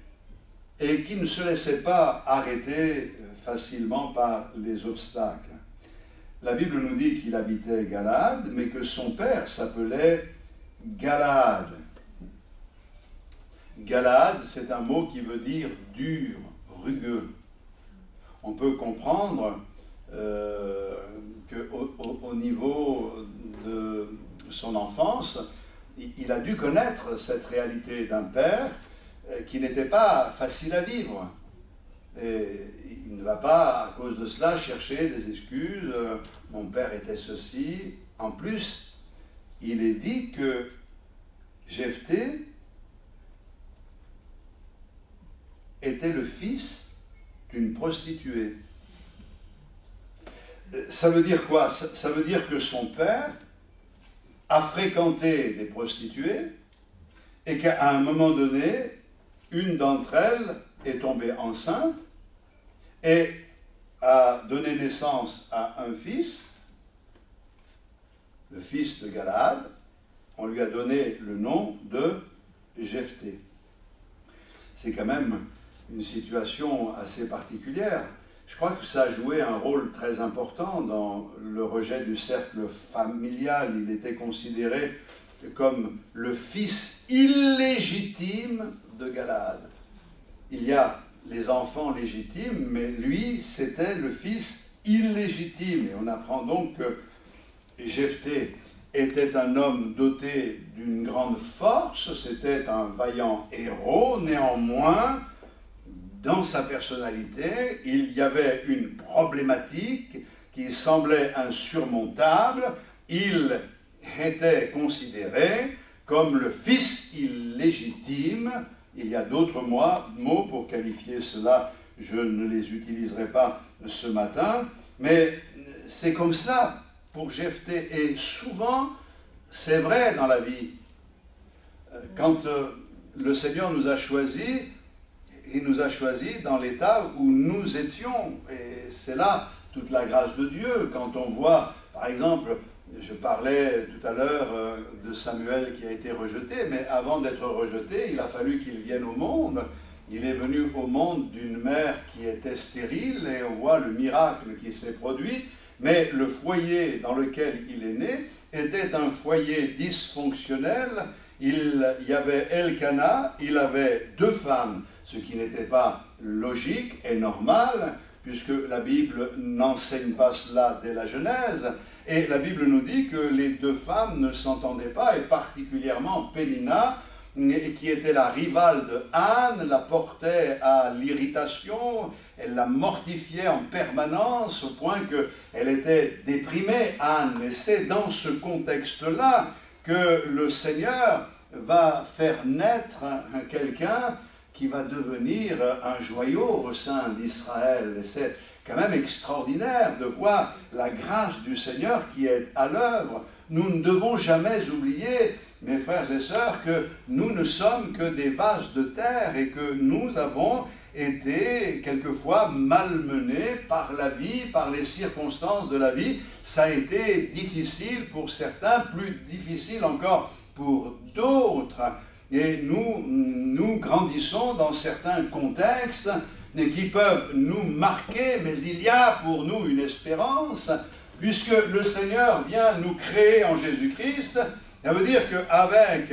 et qui ne se laissait pas arrêter facilement par les obstacles. La Bible nous dit qu'il habitait Galaad, mais que son père s'appelait Galaad. Galaad, c'est un mot qui veut dire dur, rugueux. On peut comprendre qu'au niveau de son enfance, il a dû connaître cette réalité d'un père qui n'était pas facile à vivre. Et il ne va pas, à cause de cela, chercher des excuses. Mon père était ceci. En plus, il est dit que Jephthé était le fils d'une prostituée. Ça veut dire quoi? Ça veut dire que son père a fréquenté des prostituées et qu'à un moment donné, une d'entre elles est tombée enceinte et a donné naissance à un fils, le fils de Galaad. On lui a donné le nom de Jephthé. C'est quand même une situation assez particulière. Je crois que ça a joué un rôle très important dans le rejet du cercle familial. Il était considéré comme le fils illégitime de Galaad. Il y a les enfants légitimes, mais lui, c'était le fils illégitime. Et on apprend donc que Jephthé était un homme doté d'une grande force, c'était un vaillant héros, néanmoins, dans sa personnalité, il y avait une problématique qui semblait insurmontable. Il était considéré comme le fils illégitime. Il y a d'autres mots pour qualifier cela, je ne les utiliserai pas ce matin, mais c'est comme cela pour Jephthé. Et souvent, c'est vrai dans la vie. Quand le Seigneur nous a choisis, il nous a choisis dans l'état où nous étions. Et c'est là toute la grâce de Dieu. Quand on voit, par exemple, je parlais tout à l'heure de Samuel qui a été rejeté, mais avant d'être rejeté, il a fallu qu'il vienne au monde. Il est venu au monde d'une mère qui était stérile et on voit le miracle qui s'est produit. Mais le foyer dans lequel il est né était un foyer dysfonctionnel. Il y avait Elkana, il avait 2 femmes, ce qui n'était pas logique et normal, puisque la Bible n'enseigne pas cela dès la Genèse. Et la Bible nous dit que les 2 femmes ne s'entendaient pas, et particulièrement Pénina, qui était la rivale de Anne, la portait à l'irritation, elle la mortifiait en permanence, au point qu'elle était déprimée, Anne. Et c'est dans ce contexte-là que le Seigneur va faire naître quelqu'un qui va devenir un joyau au sein d'Israël. Et c'est quand même extraordinaire de voir la grâce du Seigneur qui est à l'œuvre. Nous ne devons jamais oublier, mes frères et sœurs, que nous ne sommes que des vases de terre et que nous avons été quelquefois malmenés par la vie, par les circonstances de la vie. Ça a été difficile pour certains, plus difficile encore pour d'autres. Et nous grandissons dans certains contextes qui peuvent nous marquer, mais il y a pour nous une espérance, puisque le Seigneur vient nous créer en Jésus-Christ. Ça veut dire qu'avec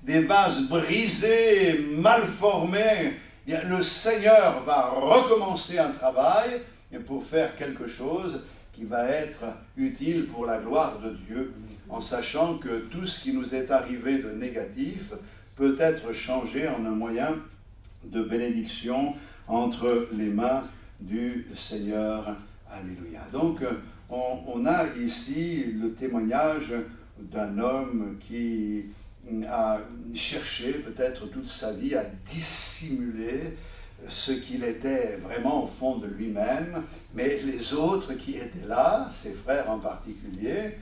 des vases brisés, mal formés, bien, le Seigneur va recommencer un travail pour faire quelque chose qui va être utile pour la gloire de Dieu, en sachant que tout ce qui nous est arrivé de négatif peut être changé en un moyen de bénédiction entre les mains du Seigneur. Alléluia. Donc, on a ici le témoignage d'un homme qui a cherché peut-être toute sa vie à dissimuler ce qu'il était vraiment au fond de lui-même, mais les autres qui étaient là, ses frères en particulier,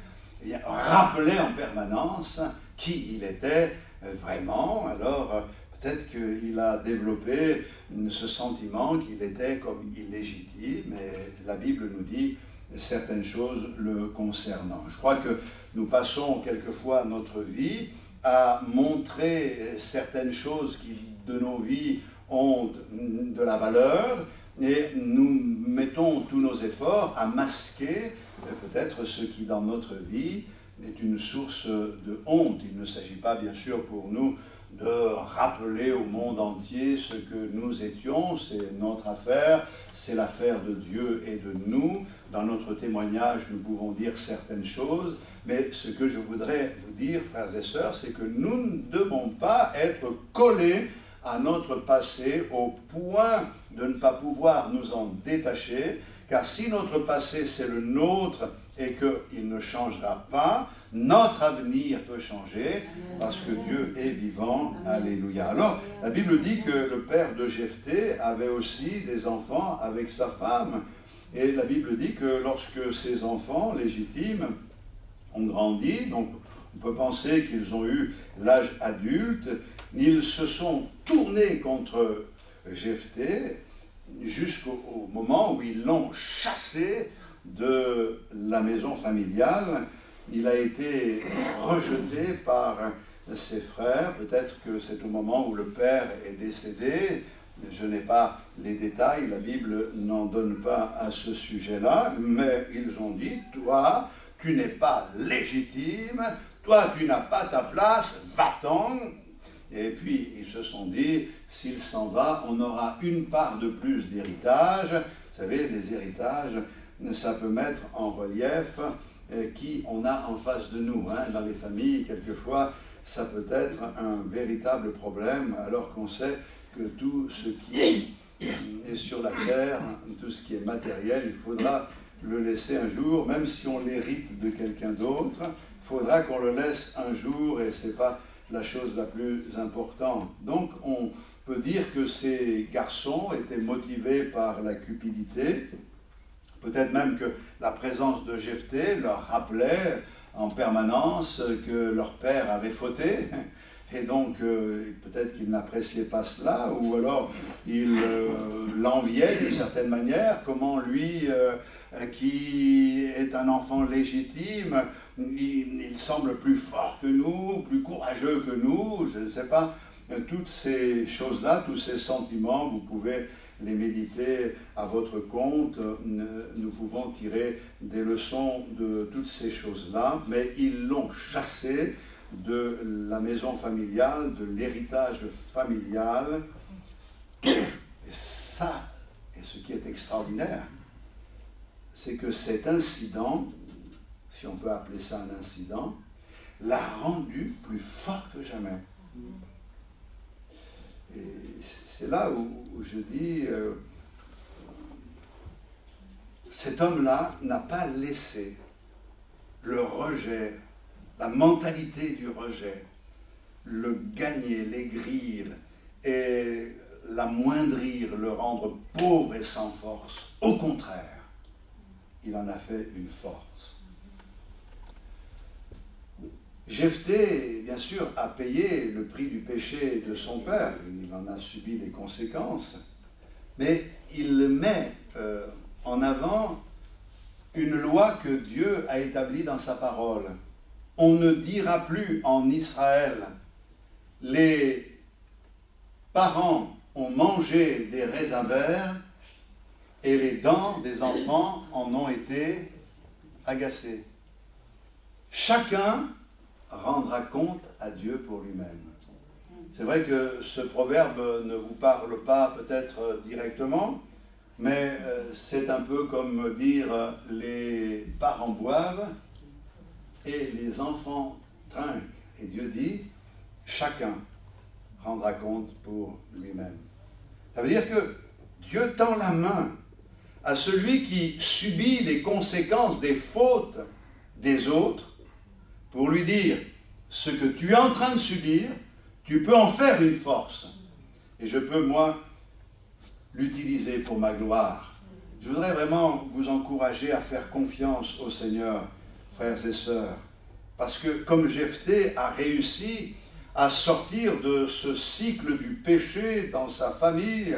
rappelaient en permanence qui il était vraiment. Alors peut-être qu'il a développé ce sentiment qu'il était comme illégitime, mais la Bible nous dit certaines choses le concernant. Je crois que nous passons quelquefois notre vie à montrer certaines choses qui, de nos vies, ont de la valeur, et nous mettons tous nos efforts à masquer peut-être ce qui dans notre vie est une source de honte. Il ne s'agit pas bien sûr pour nous de rappeler au monde entier ce que nous étions, c'est notre affaire, c'est l'affaire de Dieu et de nous. Dans notre témoignage, nous pouvons dire certaines choses, mais ce que je voudrais vous dire, frères et sœurs, c'est que nous ne devons pas être collés à notre passé au point de ne pas pouvoir nous en détacher, car si notre passé c'est le nôtre et qu'il ne changera pas, notre avenir peut changer parce que Dieu est vivant. Alléluia. Alors, la Bible dit que le père de Jephthé avait aussi des enfants avec sa femme. Et la Bible dit que lorsque ces enfants légitimes ont grandi, donc on peut penser qu'ils ont eu l'âge adulte, ils se sont tournés contre Jephthé jusqu'au moment où ils l'ont chassé de la maison familiale. Il a été rejeté par ses frères. Peut-être que c'est au moment où le père est décédé. Je n'ai pas les détails, la Bible n'en donne pas à ce sujet-là, mais ils ont dit, toi, tu n'es pas légitime, toi, tu n'as pas ta place, va-t'en. Et puis, ils se sont dit, s'il s'en va, on aura une part de plus d'héritage. Vous savez, les héritages, ça peut mettre en relief qui on a en face de nous. Dans les familles, quelquefois, ça peut être un véritable problème, alors qu'on sait que tout ce qui est sur la terre, tout ce qui est matériel, il faudra le laisser un jour, même si on l'hérite de quelqu'un d'autre, il faudra qu'on le laisse un jour, et ce n'est pas la chose la plus importante. Donc on peut dire que ces garçons étaient motivés par la cupidité, peut-être même que la présence de Jephthé leur rappelait en permanence que leur père avait fauté, et donc peut-être qu'ils n'appréciaient pas cela, ou alors ils l'enviaient d'une certaine manière. Comment lui, qui est un enfant légitime, il semble plus fort que nous, plus courageux que nous, je ne sais pas. Toutes ces choses-là, tous ces sentiments, vous pouvez les méditer à votre compte. Nous pouvons tirer des leçons de toutes ces choses-là, mais ils l'ont chassé de la maison familiale, de l'héritage familial. Et ça, et ce qui est extraordinaire, c'est que cet incident, si on peut appeler ça un incident, l'a rendu plus fort que jamais. Et c'est là où je dis, cet homme-là n'a pas laissé le rejet, la mentalité du rejet, le gagner, l'aigrir et l'amoindrir, le rendre pauvre et sans force. Au contraire, il en a fait une force. Jephthé, bien sûr, a payé le prix du péché de son père. Il en a subi les conséquences. Mais il met en avant une loi que Dieu a établie dans sa parole. On ne dira plus en Israël, les parents ont mangé des raisins verts et les dents des enfants en ont été agacées. Chacun rendra compte à Dieu pour lui-même. C'est vrai que ce proverbe ne vous parle pas peut-être directement, mais c'est un peu comme dire les parents boivent et les enfants trinquent. Et Dieu dit, chacun rendra compte pour lui-même. Ça veut dire que Dieu tend la main à celui qui subit les conséquences des fautes des autres pour lui dire, ce que tu es en train de subir, tu peux en faire une force. Et je peux, moi, l'utiliser pour ma gloire. Je voudrais vraiment vous encourager à faire confiance au Seigneur, frères et sœurs. Parce que comme Jephthé a réussi à sortir de ce cycle du péché dans sa famille,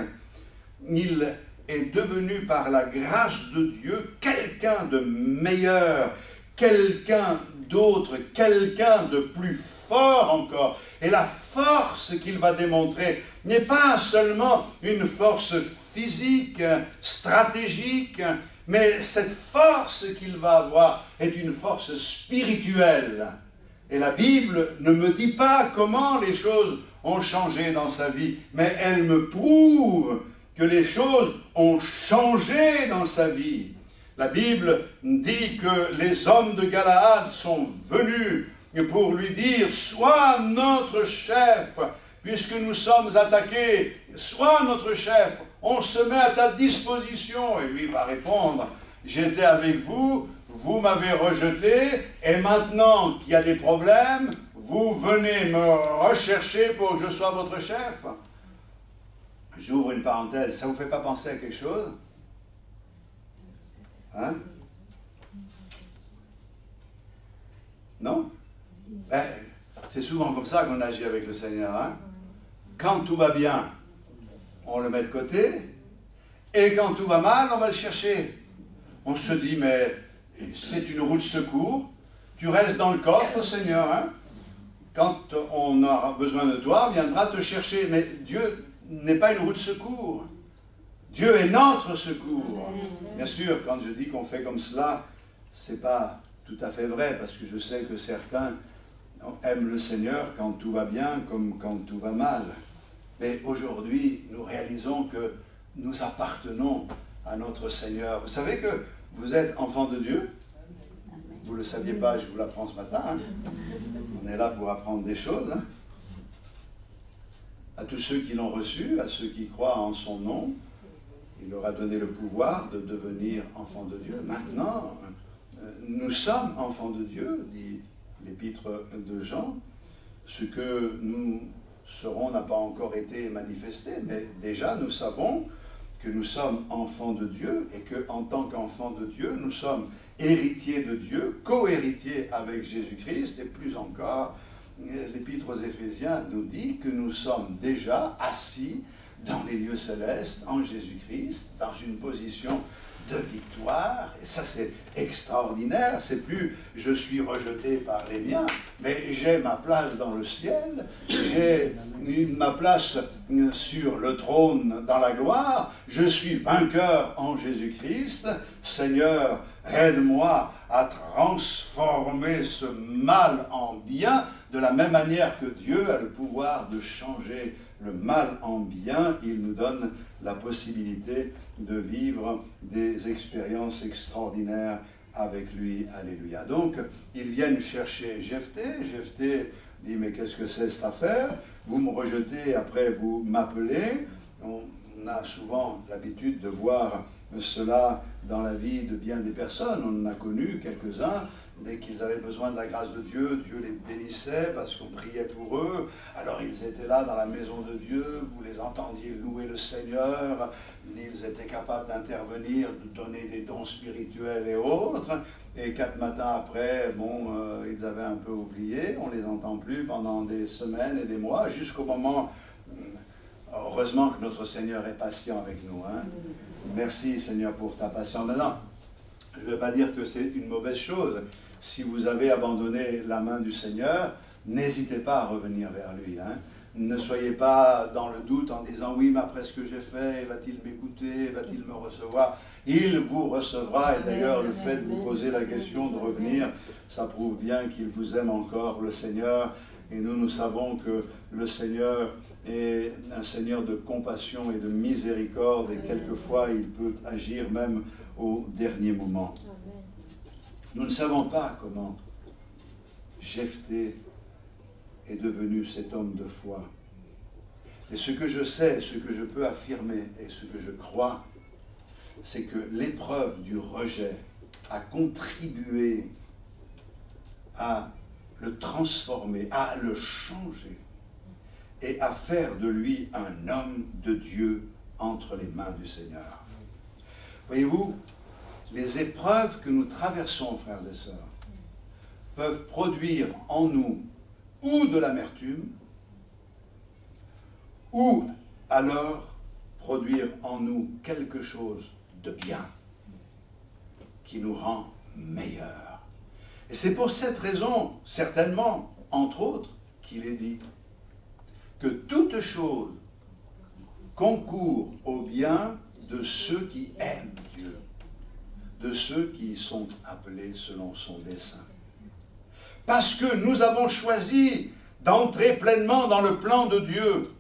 il est devenu par la grâce de Dieu quelqu'un de meilleur, quelqu'un d'autre, quelqu'un de plus fort encore. Et la force qu'il va démontrer n'est pas seulement une force physique, stratégique, mais cette force qu'il va avoir est une force spirituelle. Et la Bible ne me dit pas comment les choses ont changé dans sa vie, mais elle me prouve que les choses ont changé dans sa vie. La Bible dit que les hommes de Galaad sont venus pour lui dire « Sois notre chef, puisque nous sommes attaqués, sois notre chef, on se met à ta disposition. » Et lui va répondre « J'étais avec vous, vous m'avez rejeté, et maintenant qu'il y a des problèmes, vous venez me rechercher pour que je sois votre chef. » J'ouvre une parenthèse, ça ne vous fait pas penser à quelque chose? Hein? Non? Ben, c'est souvent comme ça qu'on agit avec le Seigneur. Hein? Quand tout va bien, on le met de côté, et quand tout va mal, on va le chercher. On se dit, mais c'est une roue de secours, tu restes dans le coffre, Seigneur. Hein? Quand on aura besoin de toi, on viendra te chercher. Mais Dieu n'est pas une roue de secours. Dieu est notre secours. Bien sûr, quand je dis qu'on fait comme cela, ce n'est pas tout à fait vrai, parce que je sais que certains aiment le Seigneur quand tout va bien comme quand tout va mal. Mais aujourd'hui, nous réalisons que nous appartenons à notre Seigneur. Vous savez que vous êtes enfant de Dieu? Vous ne le saviez pas, je vous l'apprends ce matin. Hein? On est là pour apprendre des choses. Hein? À tous ceux qui l'ont reçu, à ceux qui croient en son nom, il leur a donné le pouvoir de devenir enfants de Dieu. Maintenant, nous sommes enfants de Dieu, dit l'épître de Jean. Ce que nous serons n'a pas encore été manifesté, mais déjà nous savons que nous sommes enfants de Dieu et qu'en tant qu'enfants de Dieu, nous sommes héritiers de Dieu, co-héritiers avec Jésus-Christ, et plus encore, l'épître aux Éphésiens nous dit que nous sommes déjà assis dans les lieux célestes, en Jésus-Christ, dans une position de victoire. Et ça, c'est extraordinaire. C'est plus « je suis rejeté par les miens », mais j'ai ma place dans le ciel, j'ai ma place sur le trône dans la gloire, je suis vainqueur en Jésus-Christ. Seigneur, aide-moi à transformer ce mal en bien, de la même manière que Dieu a le pouvoir de changer le mal en bien. Il nous donne la possibilité de vivre des expériences extraordinaires avec lui. Alléluia. Donc, ils viennent chercher Jephthé. Jephthé dit, mais qu'est-ce que c'est cette affaire? Vous me rejetez, après vous m'appelez. On a souvent l'habitude de voir cela dans la vie de bien des personnes. On en a connu quelques-uns dès qu'ils avaient besoin de la grâce de Dieu, Dieu les bénissait parce qu'on priait pour eux. Alors ils étaient là dans la maison de Dieu, vous les entendiez louer le Seigneur, ils étaient capables d'intervenir, de donner des dons spirituels et autres. Et 4 matins après, bon, ils avaient un peu oublié, on ne les entend plus pendant des semaines et des mois, jusqu'au moment, heureusement que notre Seigneur est patient avec nous. Hein. Merci Seigneur pour ta patience. Maintenant, je ne veux pas dire que c'est une mauvaise chose. Si vous avez abandonné la main du Seigneur, n'hésitez pas à revenir vers lui. Hein. Ne soyez pas dans le doute en disant « Oui, mais après ce que j'ai fait, va-t-il m'écouter, va-t-il me recevoir ?» Il vous recevra, et d'ailleurs le fait de vous poser la question de revenir, ça prouve bien qu'il vous aime encore, le Seigneur. Et nous savons que le Seigneur est un Seigneur de compassion et de miséricorde, et quelquefois il peut agir même au dernier moment. Nous ne savons pas comment Jephthé est devenu cet homme de foi. Et ce que je sais, ce que je peux affirmer et ce que je crois, c'est que l'épreuve du rejet a contribué à le transformer, à le changer et à faire de lui un homme de Dieu entre les mains du Seigneur. Voyez-vous, les épreuves que nous traversons, frères et sœurs, peuvent produire en nous ou de l'amertume, ou alors produire en nous quelque chose de bien qui nous rend meilleurs. Et c'est pour cette raison, certainement, entre autres, qu'il est dit que toute chose concourt au bien de ceux qui aiment Dieu, de ceux qui sont appelés selon son dessein. Parce que nous avons choisi d'entrer pleinement dans le plan de Dieu.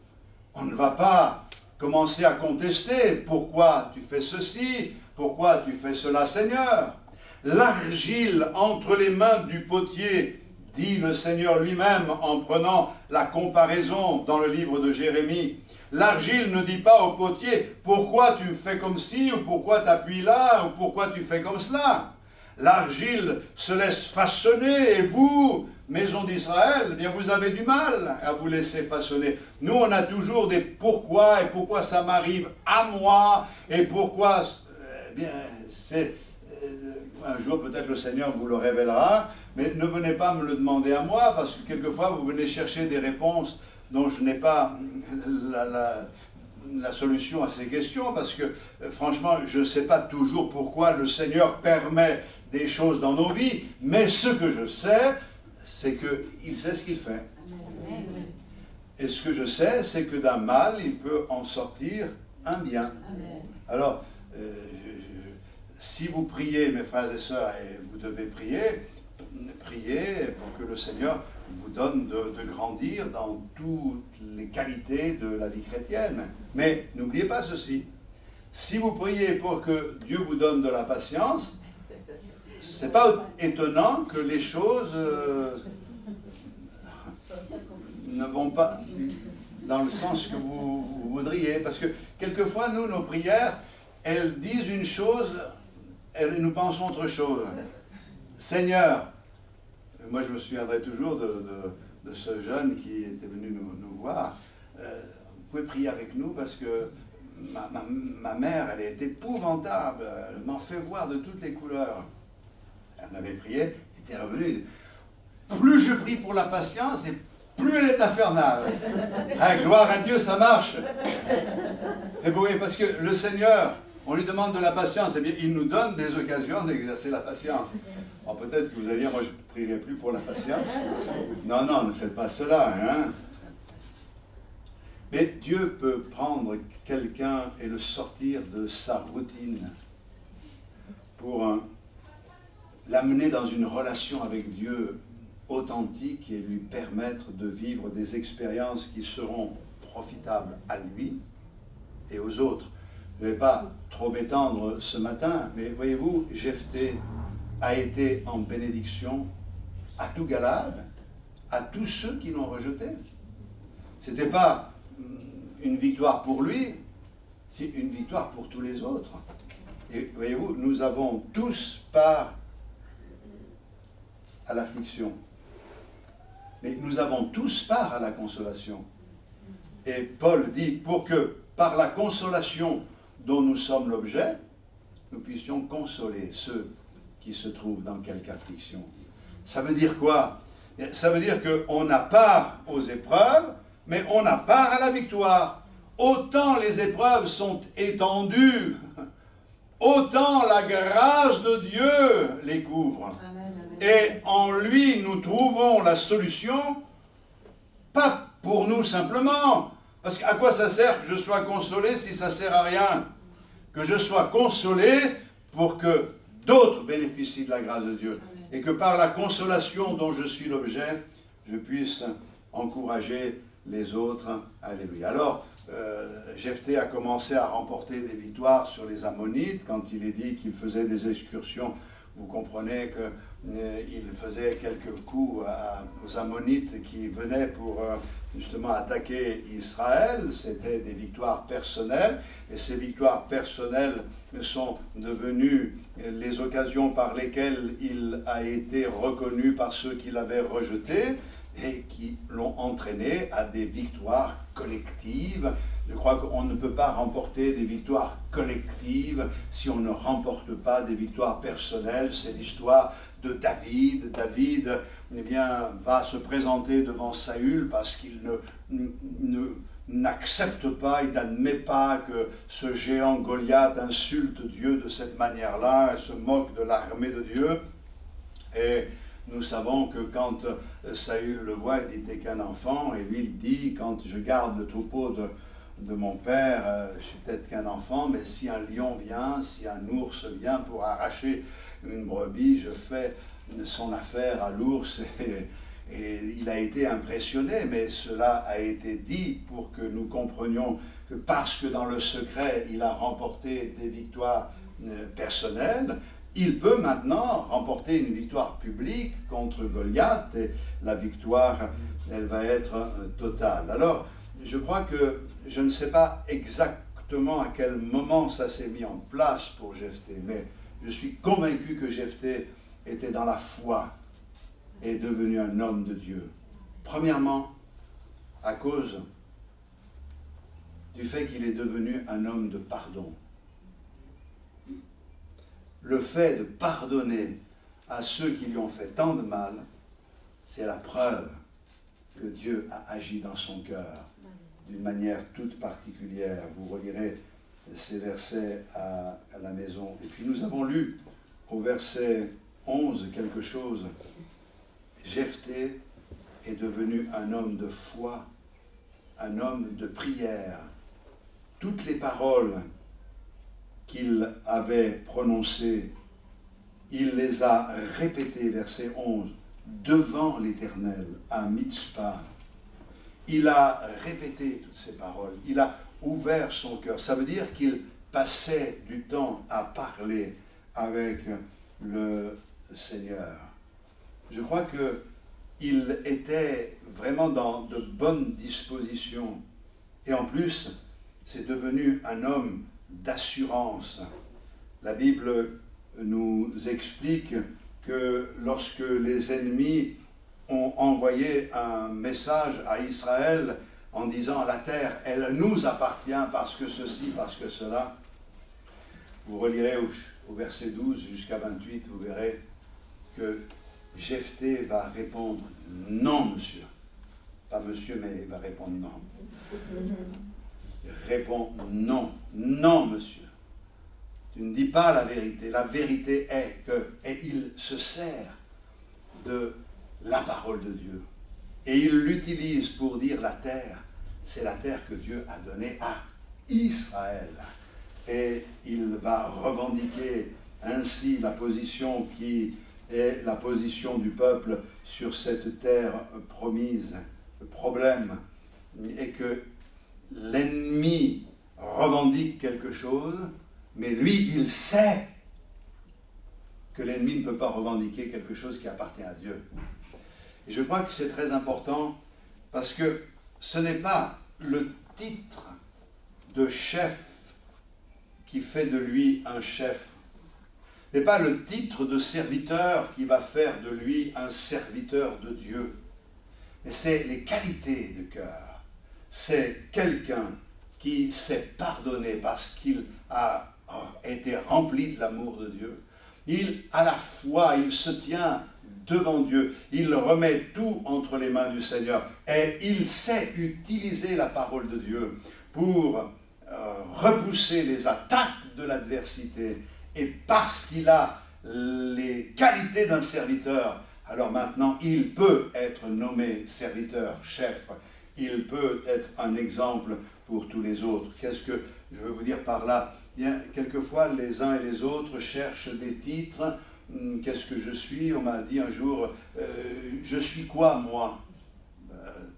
On ne va pas commencer à contester « Pourquoi tu fais ceci? Pourquoi tu fais cela, Seigneur ?» L'argile entre les mains du potier, dit le Seigneur lui-même en prenant la comparaison dans le livre de Jérémie. L'argile ne dit pas au potier « Pourquoi tu me fais comme ci » ou « Pourquoi tu appuies là » ou « Pourquoi tu fais comme cela ?» L'argile se laisse façonner et vous, maison d'Israël, eh bien vous avez du mal à vous laisser façonner. Nous, on a toujours des pourquoi et pourquoi ça m'arrive à moi et pourquoi, eh bien, c'est... Un jour, peut-être le Seigneur vous le révélera, mais ne venez pas me le demander à moi, parce que quelquefois, vous venez chercher des réponses dont je n'ai pas la solution à ces questions, parce que, franchement, je ne sais pas toujours pourquoi le Seigneur permet des choses dans nos vies, mais ce que je sais, c'est qu'il sait ce qu'il fait. Et ce que je sais, c'est que d'un mal, il peut en sortir un bien. Alors, si vous priez, mes frères et sœurs, et vous devez prier, priez pour que le Seigneur vous donne de grandir dans toutes les qualités de la vie chrétienne. Mais n'oubliez pas ceci, si vous priez pour que Dieu vous donne de la patience, ce n'est pas étonnant que les choses ne vont pas dans le sens que vous voudriez. Parce que quelquefois, nous, nos prières, elles disent une chose, et nous pensons autre chose. Seigneur, moi je me souviendrai toujours de ce jeune qui était venu nous voir. Vous pouvez prier avec nous parce que ma mère, elle est épouvantable, elle m'en fait voir de toutes les couleurs. Elle avait prié, elle était revenue. Plus je prie pour la patience, et plus elle est infernale. Ah, gloire à Dieu, ça marche. Et vous voyez, parce que le Seigneur, on lui demande de la patience, eh bien, il nous donne des occasions d'exercer la patience. Alors peut-être que vous allez dire, moi je ne prierai plus pour la patience. Non, non, ne faites pas cela, hein. Mais Dieu peut prendre quelqu'un et le sortir de sa routine pour l'amener dans une relation avec Dieu authentique et lui permettre de vivre des expériences qui seront profitables à lui et aux autres. Je ne vais pas trop m'étendre ce matin, mais voyez-vous, Jephthé a été en bénédiction à tout Galade, à tous ceux qui l'ont rejeté. Ce n'était pas une victoire pour lui, c'est une victoire pour tous les autres. Et voyez-vous, nous avons tous part à l'affliction. Mais nous avons tous part à la consolation. Et Paul dit, pour que par la consolation dont nous sommes l'objet, nous puissions consoler ceux qui se trouvent dans quelque affliction. Ça veut dire quoi? Ça veut dire qu'on a part aux épreuves, mais on a part à la victoire. Autant les épreuves sont étendues, autant la grâce de Dieu les couvre. Amen, amen. Et en lui, nous trouvons la solution, pas pour nous simplement, parce qu'à quoi ça sert que je sois consolé si ça ne sert à rien? Que je sois consolé pour que d'autres bénéficient de la grâce de Dieu. Et que par la consolation dont je suis l'objet, je puisse encourager les autres. Alléluia. Alors, Jephthé a commencé à remporter des victoires sur les Ammonites quand il est dit qu'il faisait des excursions. Vous comprenez qu'il faisait quelques coups aux Ammonites qui venaient pour justement attaquer Israël. C'était des victoires personnelles, et ces victoires personnelles sont devenues les occasions par lesquelles il a été reconnu par ceux qui l'avaient rejeté et qui l'ont entraîné à des victoires collectives. Je crois qu'on ne peut pas remporter des victoires collectives si on ne remporte pas des victoires personnelles. C'est l'histoire de David. David, eh bien, va se présenter devant Saül parce qu'il n'accepte pas, il n'admet pas que ce géant Goliath insulte Dieu de cette manière-là, et se moque de l'armée de Dieu. Et nous savons que quand Saül le voit, il dit « T'es qu'un enfant », et lui il dit « Quand je garde le troupeau de mon père, je suis peut-être qu'un enfant, mais si un lion vient, si un ours vient pour arracher une brebis, je fais son affaire à l'ours. » Et il a été impressionné, mais cela a été dit pour que nous comprenions que parce que dans le secret, il a remporté des victoires personnelles, il peut maintenant remporter une victoire publique contre Goliath, et la victoire, elle va être totale. Alors, je crois que je ne sais pas exactement à quel moment ça s'est mis en place pour Jephthé, mais je suis convaincu que Jephthé était dans la foi et est devenu un homme de Dieu. Premièrement, à cause du fait qu'il est devenu un homme de pardon. Le fait de pardonner à ceux qui lui ont fait tant de mal, c'est la preuve que Dieu a agi dans son cœur d'une manière toute particulière. Vous relirez ces versets à la maison. Et puis nous avons lu au verset 11 quelque chose. Jephthé est devenu un homme de foi, un homme de prière. Toutes les paroles qu'il avait prononcées, il les a répétées, verset 11, devant l'Éternel, à Mitzpah. Il a répété toutes ces paroles, il a ouvert son cœur. Ça veut dire qu'il passait du temps à parler avec le Seigneur. Je crois qu'il était vraiment dans de bonnes dispositions. Et en plus, c'est devenu un homme d'assurance. La Bible nous explique que lorsque les ennemis ont envoyé un message à Israël en disant « La terre, elle nous appartient parce que ceci, parce que cela », vous relirez au verset 12 jusqu'à 28, vous verrez que Jephthé va répondre « Non, monsieur ». Pas monsieur, mais il va répondre « Non ». Il répond « Non, non, monsieur ». Tu ne dis pas la vérité. La vérité est que... Et il se sert de la parole de Dieu. Et il l'utilise pour dire la terre. C'est la terre que Dieu a donnée à Israël. Et il va revendiquer ainsi la position qui est la position du peuple sur cette terre promise. Le problème est que l'ennemi revendique quelque chose, mais lui, il sait que l'ennemi ne peut pas revendiquer quelque chose qui appartient à Dieu. Et je crois que c'est très important parce que ce n'est pas le titre de chef qui fait de lui un chef. Ce n'est pas le titre de serviteur qui va faire de lui un serviteur de Dieu, mais c'est les qualités de cœur. C'est quelqu'un qui sait pardonner parce qu'il a été rempli de l'amour de Dieu. À la foi, il se tient devant Dieu, il remet tout entre les mains du Seigneur et il sait utiliser la parole de Dieu pour repousser les attaques de l'adversité. Et parce qu'il a les qualités d'un serviteur, alors maintenant il peut être nommé serviteur, chef, il peut être un exemple pour tous les autres. Qu'est-ce que je veux vous dire par là? Bien, quelquefois les uns et les autres cherchent des titres. Qu'est-ce que je suis? On m'a dit un jour, je suis quoi moi?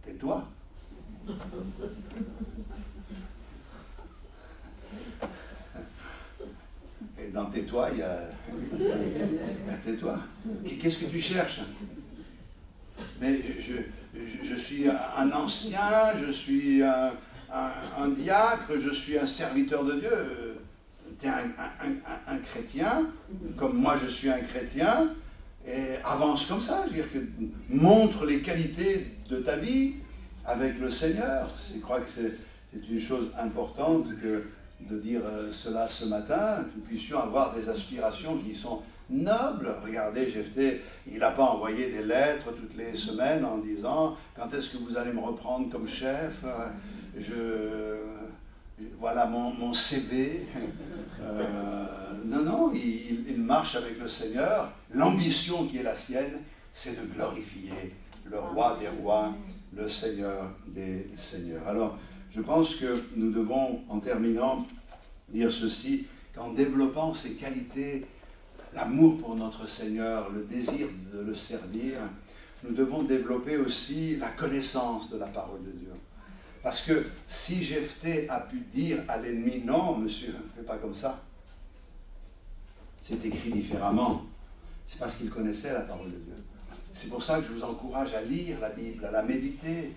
Tais-toi. Et dans tais-toi, il y a... tais-toi. Qu'est-ce que tu cherches? Mais je suis un ancien, je suis un diacre, je suis un serviteur de Dieu. Tu es un chrétien, comme moi je suis un chrétien, et avance comme ça. Je veux dire que montre les qualités de ta vie avec le Seigneur. Je crois que c'est une chose importante de dire cela ce matin, que nous puissions avoir des aspirations qui sont nobles. Regardez, Jephthé, il n'a pas envoyé des lettres toutes les semaines en disant « Quand est-ce que vous allez me reprendre comme chef ? Voilà mon CV. » Non, il marche avec le Seigneur. L'ambition qui est la sienne, c'est de glorifier le roi des rois, le Seigneur des seigneurs. Alors, je pense que nous devons, en terminant, dire ceci, qu'en développant ces qualités, l'amour pour notre Seigneur, le désir de le servir, nous devons développer aussi la connaissance de la parole de Dieu. Parce que si Jephthé a pu dire à l'ennemi, non, monsieur, ne fais pas comme ça, c'est écrit différemment. C'est parce qu'il connaissait la parole de Dieu. C'est pour ça que je vous encourage à lire la Bible, à la méditer,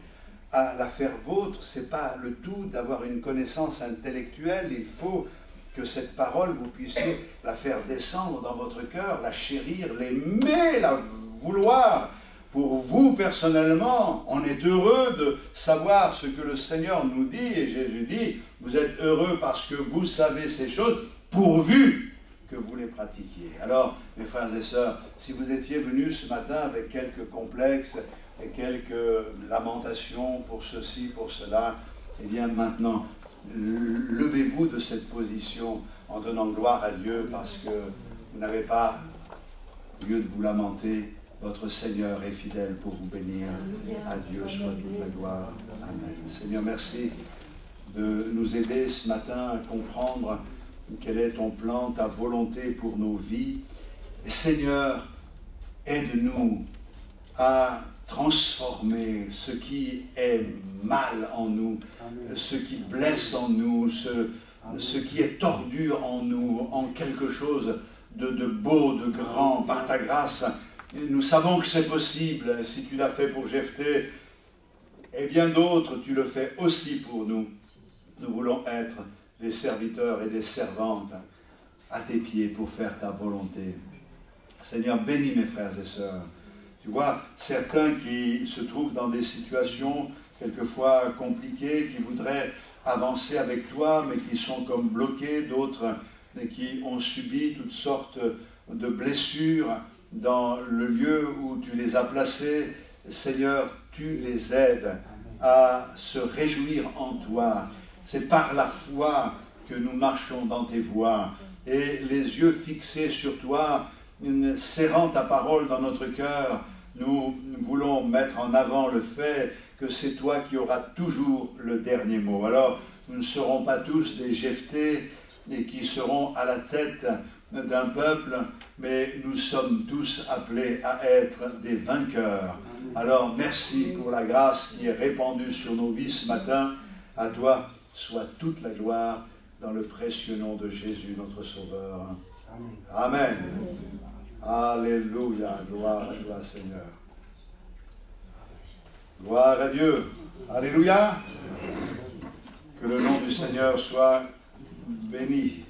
à la faire vôtre. Ce n'est pas le tout d'avoir une connaissance intellectuelle. Il faut que cette parole, vous puissiez la faire descendre dans votre cœur, la chérir, l'aimer, la vouloir. Pour vous, personnellement, on est heureux de savoir ce que le Seigneur nous dit. Et Jésus dit, vous êtes heureux parce que vous savez ces choses, pourvu que vous les pratiquiez. Alors, mes frères et sœurs, si vous étiez venus ce matin avec quelques complexes et quelques lamentations pour ceci, pour cela, eh bien maintenant, levez-vous de cette position en donnant gloire à Dieu parce que vous n'avez pas lieu de vous lamenter. Votre Seigneur est fidèle pour vous bénir. À Dieu soit toute la gloire. Amen. Seigneur, merci de nous aider ce matin à comprendre quel est ton plan, ta volonté pour nos vies. Et Seigneur, aide-nous à transformer ce qui est mal en nous, ce qui blesse en nous, ce qui est tordu en nous, en quelque chose de beau, de grand, par ta grâce. Et nous savons que c'est possible. Si tu l'as fait pour Jephthé, et bien d'autres, tu le fais aussi pour nous. Nous voulons être des serviteurs et des servantes à tes pieds pour faire ta volonté. Seigneur, bénis mes frères et sœurs. Tu vois, certains qui se trouvent dans des situations quelquefois compliquées, qui voudraient avancer avec toi, mais qui sont comme bloqués, d'autres qui ont subi toutes sortes de blessures dans le lieu où tu les as placés. Seigneur, tu les aides à se réjouir en toi. C'est par la foi que nous marchons dans tes voies. Et les yeux fixés sur toi, serrant ta parole dans notre cœur, nous voulons mettre en avant le fait que c'est toi qui auras toujours le dernier mot. Alors, nous ne serons pas tous des Jephthé et qui seront à la tête d'un peuple, mais nous sommes tous appelés à être des vainqueurs. Alors, merci pour la grâce qui est répandue sur nos vies ce matin. À toi soit toute la gloire dans le précieux nom de Jésus, notre Sauveur. Amen. Alléluia. Gloire à toi, Seigneur. Gloire à Dieu. Alléluia. Que le nom du Seigneur soit béni.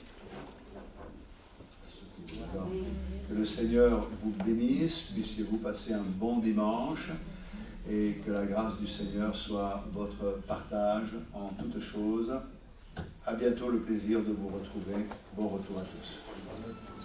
le Seigneur vous bénisse, puissiez-vous passer un bon dimanche et que la grâce du Seigneur soit votre partage en toutes choses. À bientôt, le plaisir de vous retrouver. Bon retour à tous.